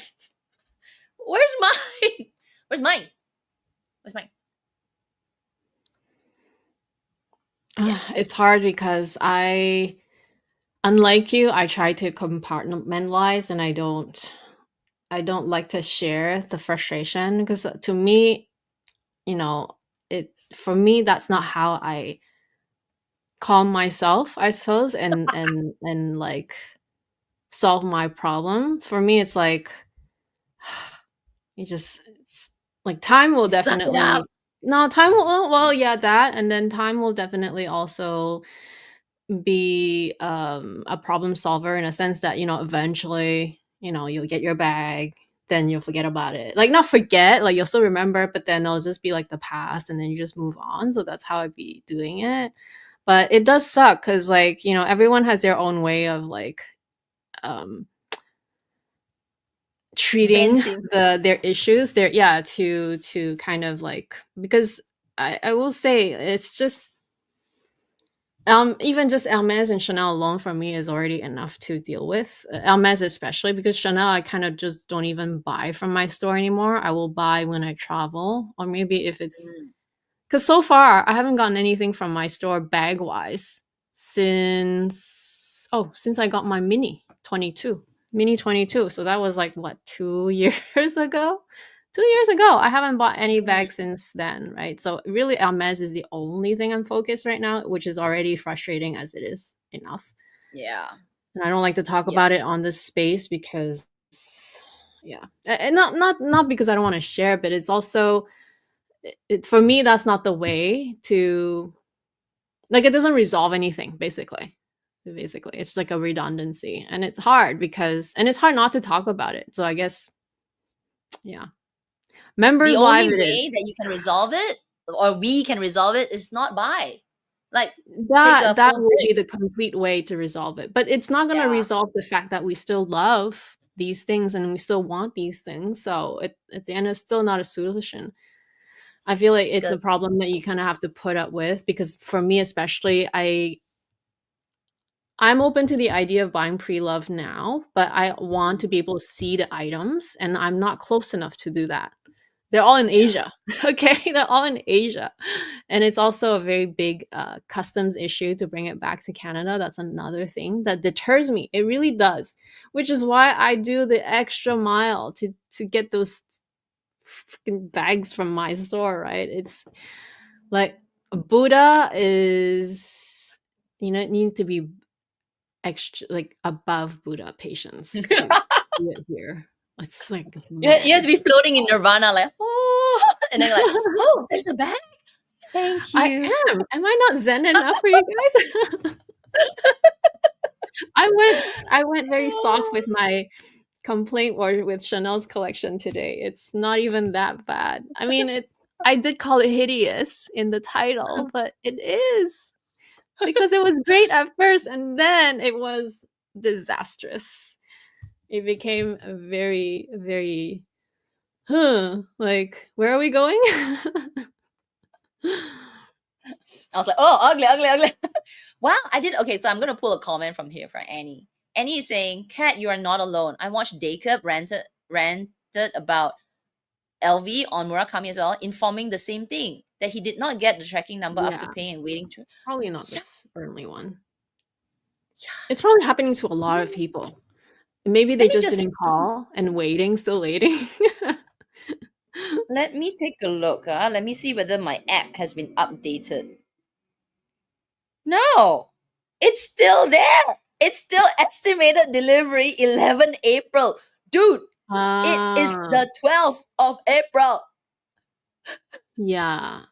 Where's mine? Where's mine? Where's mine? Yeah. It's hard because unlike you, I try to compartmentalize and I don't like to share the frustration because to me, for me that's not how I calm myself, I suppose, and like solve my problem. For me, it's like it's like time will You suck it definitely up. no time will well yeah that and then time will definitely also be a problem solver in a sense that eventually you'll get your bag, then you'll forget about it, like not forget, like you'll still remember, but then it'll just be like the past and then you just move on. So that's how I'd be doing it. But it does suck because like everyone has their own way of like um treating Venting. their issues there, yeah, to kind of like, because I will say it's just even just Hermes and Chanel alone for me is already enough to deal with. Hermes especially, because Chanel I kind of just don't even buy from my store anymore. I will buy when I travel, or maybe if it's Mm. because so far I haven't gotten anything from my store bag wise since I got my mini 22. So that was like what, 2 years ago. 2 years ago, I haven't bought any Mm. bag since then, right? So really, Hermes is the only thing I'm focused right now, which is already frustrating as it is enough. Yeah. And I don't like to talk Yep. about it on this space because, yeah, and not because I don't want to share, but it's also for me that's not the way to, like, it doesn't resolve anything. Basically, it's like a redundancy, and it's hard and it's hard not to talk about it. So I guess, yeah, The members only live it is. way that you can resolve it, or we can resolve it, is not buy. Like, take a That full will be break. the complete way to resolve it, but it's not gonna Yeah. resolve the fact that we still love these things and we still want these things, so at the end, it's still not a solution. I feel like it's a Good. problem that you kinda have to put up with, because for me especially, I'm open to the idea of buying pre-loved now, but I want to be able to see the items, and I'm not close enough to do that. They're all in Yeah. Asia, okay? They're all in Asia, and it's also a very big, customs issue to bring it back to Canada. That's another thing that deters me. It really does, which is why I do the extra mile to get those freaking bags from my store, right? It's like Buddha is, need to be extra, like, above Buddha patience to do it here. It's like, You have man. to be floating in nirvana, like, oh, and then you're like, oh, there's a bag. Thank I you. am. Am I not zen enough for you guys? I went very soft with my complaint with Chanel's collection today. It's not even that bad. I mean, I did call it hideous in the title, but it is because it was great at first and then it was disastrous. It became a very, very, like, where are we going? I was like, oh, ugly, ugly, ugly. Wow, I did. Okay, so I'm going to pull a comment from here for Annie. Annie is saying, Kat, you are not alone. I watched Jacob ranted about LV on Murakami as well, informing the same thing, that he did not get the tracking number after paying and waiting to. Probably not this only one. It's probably happening to a lot of people. Maybe they just didn't call and still waiting. Let me take a look. Let me see whether my app has been updated. No, it's still there. It's still estimated delivery 11 April. Dude, it is the 12th of April. Yeah.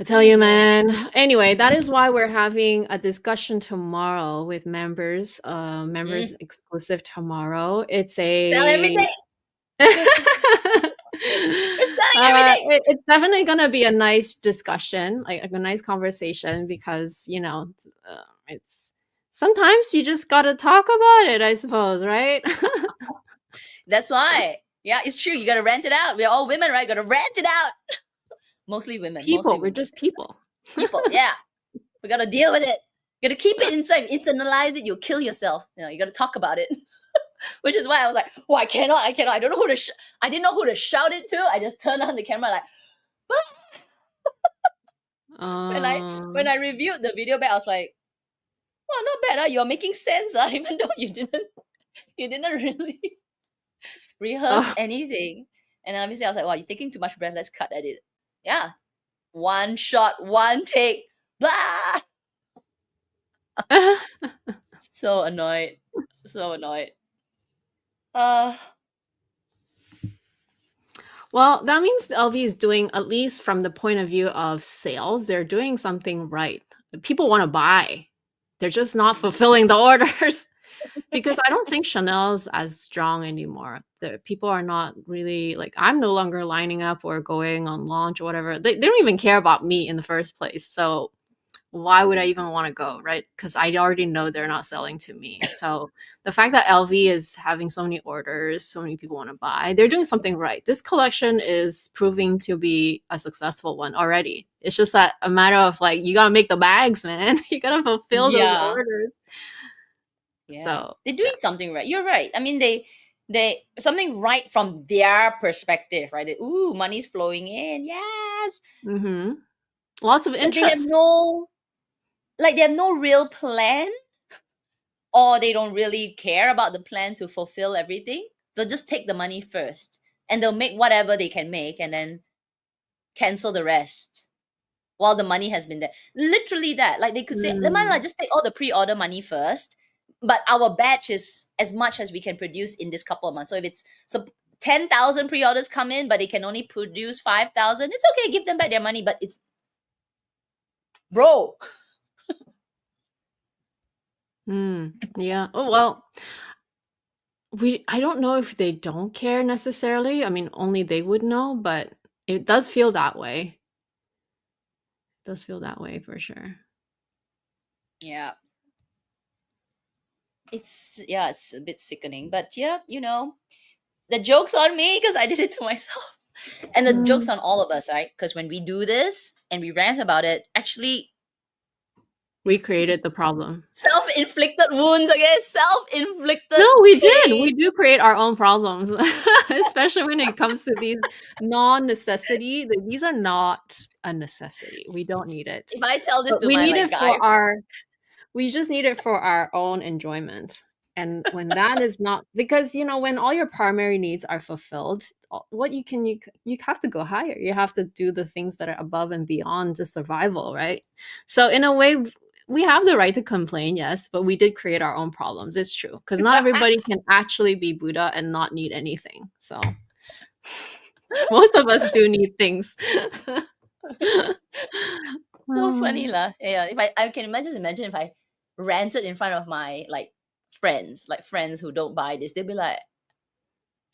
I tell you, man. Anyway, that is why we're having a discussion tomorrow with members. Members exclusive tomorrow. It's a sell everything. We're selling everything. It's definitely gonna be a nice discussion, like a nice conversation, because it's sometimes you just gotta talk about it, I suppose, right? That's why. Yeah, it's true. You gotta rant it out. We're all women, right? Gotta rant it out. Mostly women. We're just people. People, yeah. We gotta deal with it. You gotta keep it inside, internalize it. You'll kill yourself. You gotta talk about it. Which is why I was like, oh, I cannot. I don't know who to. I didn't know who to shout it to. I just turned on the camera like. When I reviewed the video back, I was like, "Well, not bad. You're making sense. Even though you didn't really rehearse anything." And then obviously I was like, "Wow, you're taking too much breath. Let's cut at it." Yeah, one shot, one take. Blah. So annoyed. Well, that means LV is doing, at least from the point of view of sales, they're doing something right. People want to buy. They're just not fulfilling the orders. Because I don't think Chanel's as strong anymore. The people are not really, like, I'm no longer lining up or going on launch or whatever. They don't even care about me in the first place. So why would I even want to go, right? Because I already know they're not selling to me. So the fact that LV is having so many orders, so many people want to buy, they're doing something right. This collection is proving to be a successful one already. It's just that a matter of, like, you gotta make the bags, man. You gotta fulfill those orders. Yeah. So they're doing something right. You're right. I mean, they something right from their perspective, right? Ooh, money's flowing in. Yes. Mm-hmm. Lots of interest. They have no real plan, or they don't really care about the plan to fulfill everything. They'll just take the money first, and they'll make whatever they can make, and then cancel the rest while the money has been there. Literally that. Like, they could say, just take all the pre-order money first, but our batch is as much as we can produce in this couple of months. So if it's 10,000 pre-orders come in, but they can only produce 5,000, it's okay, give them back their money. But it's, bro. Yeah. Oh, well, I don't know if they don't care necessarily. I mean, only they would know, but it does feel that way. It does feel that way for sure. Yeah. It's a bit sickening, but yeah, the joke's on me because I did it to myself. And the joke's on all of us, right? Because when we do this and we rant about it, actually, we created the problem. Self-inflicted wounds, okay? Self-inflicted. No, we did. We do create our own problems, especially when it comes to these non-necessity. These are not a necessity. We don't need it. If I tell this to my guy, we just need it for our own enjoyment. And when that is not, because when all your primary needs are fulfilled, what you have to go higher. You have to do the things that are above and beyond just survival, right? So in a way, we have the right to complain, yes, but we did create our own problems. It's true, because not everybody can actually be Buddha and not need anything. So most of us do need things. So funny lah. Yeah, if I can imagine if I ranted in front of my friends, like friends who don't buy this, they'll be like,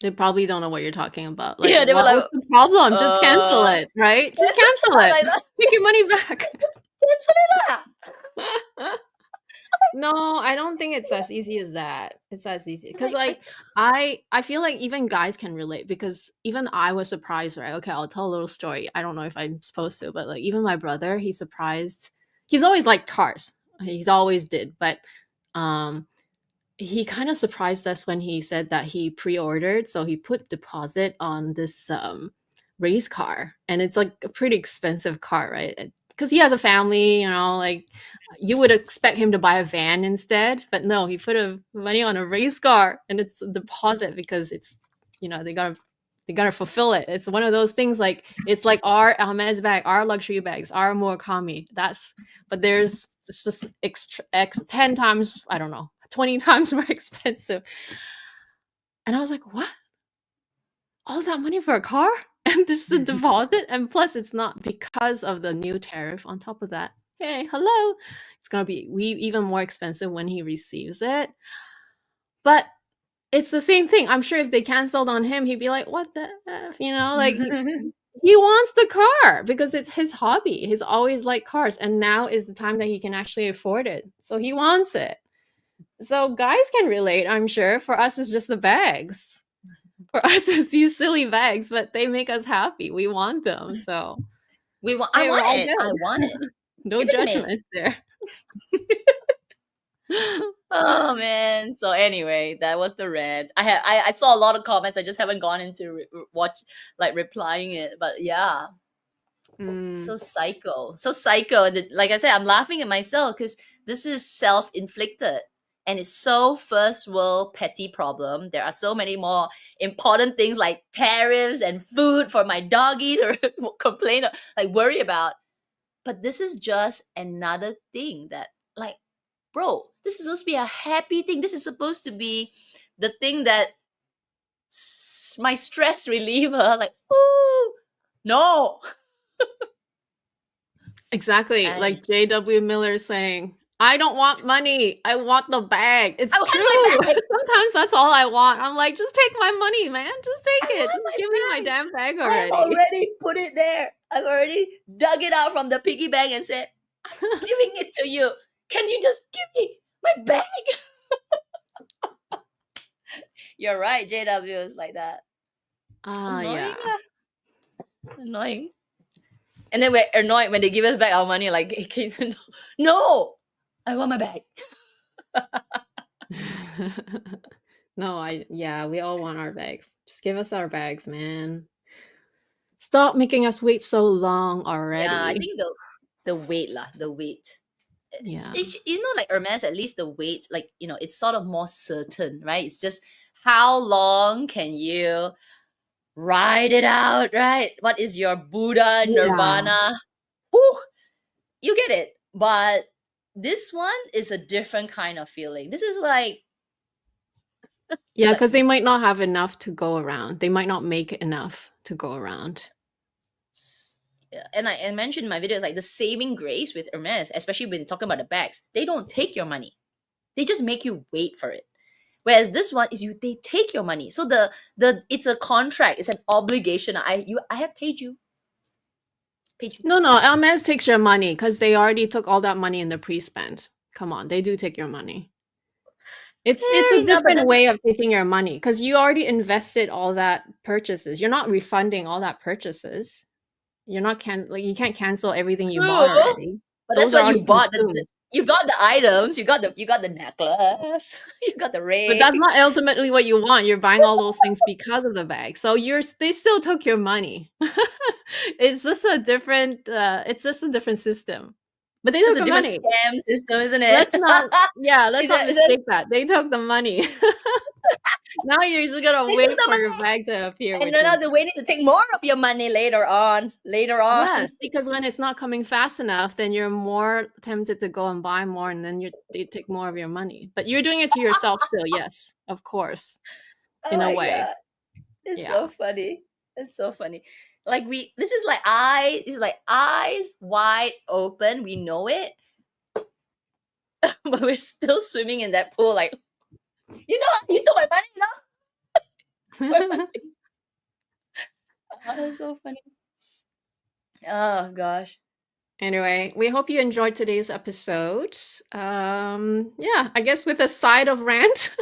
They probably don't know what you're talking about. Like, yeah, they were like, what's the problem? Just cancel it, right? Just cancel it. like that. Take your money back. Just cancel it lah. No, I don't think it's as easy as that. It's as easy because like I feel like even guys can relate because even I was surprised, right? Okay, I'll tell a little story. I don't know if I'm supposed to, but like even my brother, he's surprised. He's always liked cars. He's always did, but um he kind of surprised us when he said that he pre-ordered, so he put deposit on this race car, and it's like a pretty expensive car, right? Because he has a family, you know, like you would expect him to buy a van instead, but no, he put a money on a race car, and it's a deposit because it's, you know, they gotta fulfill it. It's one of those things like it's like our Hermes bag, our luxury bags, our Murakami. But there's it's just 10 times, I don't know, 20 times more expensive. And I was like, what? All that money for a car? And just a deposit? And plus, it's not because of the new tariff on top of that. Hey, hello. It's going to be even more expensive when he receives it. But it's the same thing. I'm sure if they canceled on him, he'd be like, what the F? You know, like he wants the car because it's his hobby. He's always liked cars. And now is the time that he can actually afford it. So he wants it. So guys can relate, I'm sure. For us, it's just the bags. For us, it's these silly bags, but they make us happy. We want them. So I want it. I want it. No Give it to me. judgment there. Oh man. So anyway, that was the rant. I saw a lot of comments. I just haven't gone into replying it. But yeah. So psycho. And like I said, I'm laughing at myself because this is self-inflicted. And it's so first world petty problem. There are so many more important things like tariffs and food for my doggy to complain, like worry about. But this is just another thing that, like, bro, this is supposed to be a happy thing. This is supposed to be the thing that my stress reliever. Like, ooh, no. Exactly. Like J.W. Miller saying, I don't want money. I want the bag. It's true. Sometimes that's all I want. I'm like, just take my money, man. Just take it. Just give me my damn bag already. I've already put it there. I've already dug it out from the piggy bank and said, I'm giving it to you. Can you just give me my bag? You're right. JW is like that. Yeah. Annoying. And then we're annoyed when they give us back our money. Like, no, I want my bag. No, we all want our bags. Just give us our bags, man. Stop making us wait so long already. Yeah, I think the weight. Yeah. You know, like Hermes, at least the weight, like, you know, it's sort of more certain, right? It's just how long can you ride it out, right? What is your Buddha, Nirvana? Whew, you get it. But this one is a different kind of feeling. This is like... Yeah, because they might not have enough to go around. They might not make enough to go around. And I mentioned in my videos, like the saving grace with Hermes, especially when you're talking about the bags, they don't take your money. They just make you wait for it. Whereas this one is they take your money. So the it's a contract, it's an obligation. I have paid you. No, Hermes takes your money because they already took all that money in the pre-spend. Come on, they do take your money. It's a different way of taking your money because you already invested all that purchases. You're not refunding all that purchases. You're not you can't cancel everything you bought already. But that's what you bought. You got the items. You got the necklace. You got the ring. But that's not ultimately what you want. You're buying all those things because of the bag. So they still took your money. It's just a different. It's just a different system. But they took the money. Scam system, isn't it? Let's not mistake that. They took the money. Now you're just gonna wait for your bag to appear. And now they're waiting to take more of your money later on. Yes, because when it's not coming fast enough, then you're more tempted to go and buy more, and then they take more of your money. But you're doing it to yourself still, yes, of course, in a way. God. It's so funny. It's so funny. Like this is like eyes wide open. We know it, but we're still swimming in that pool. Like, You know, you took my money, no? Oh, so funny. Oh gosh. Anyway, we hope you enjoyed today's episode. Yeah, I guess with a side of rant.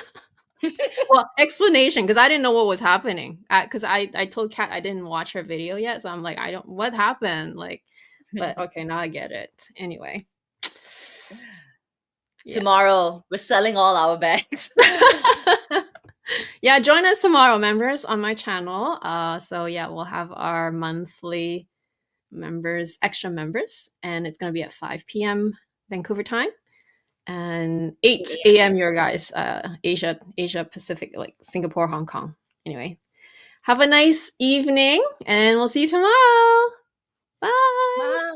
Well, explanation, because I didn't know what was happening. Because I told Kat I didn't watch her video yet, so I'm like, I don't, what happened? Like, but okay, now I get it. Anyway. Yeah. Tomorrow we're selling all our bags. Yeah, join us tomorrow, members, on my channel. So yeah, we'll have our monthly members, extra members, and it's gonna be at 5 p.m. Vancouver time and 8 a.m. your guys, Asia Pacific, like Singapore, Hong Kong. Anyway, have a nice evening, and we'll see you tomorrow. Bye. Bye.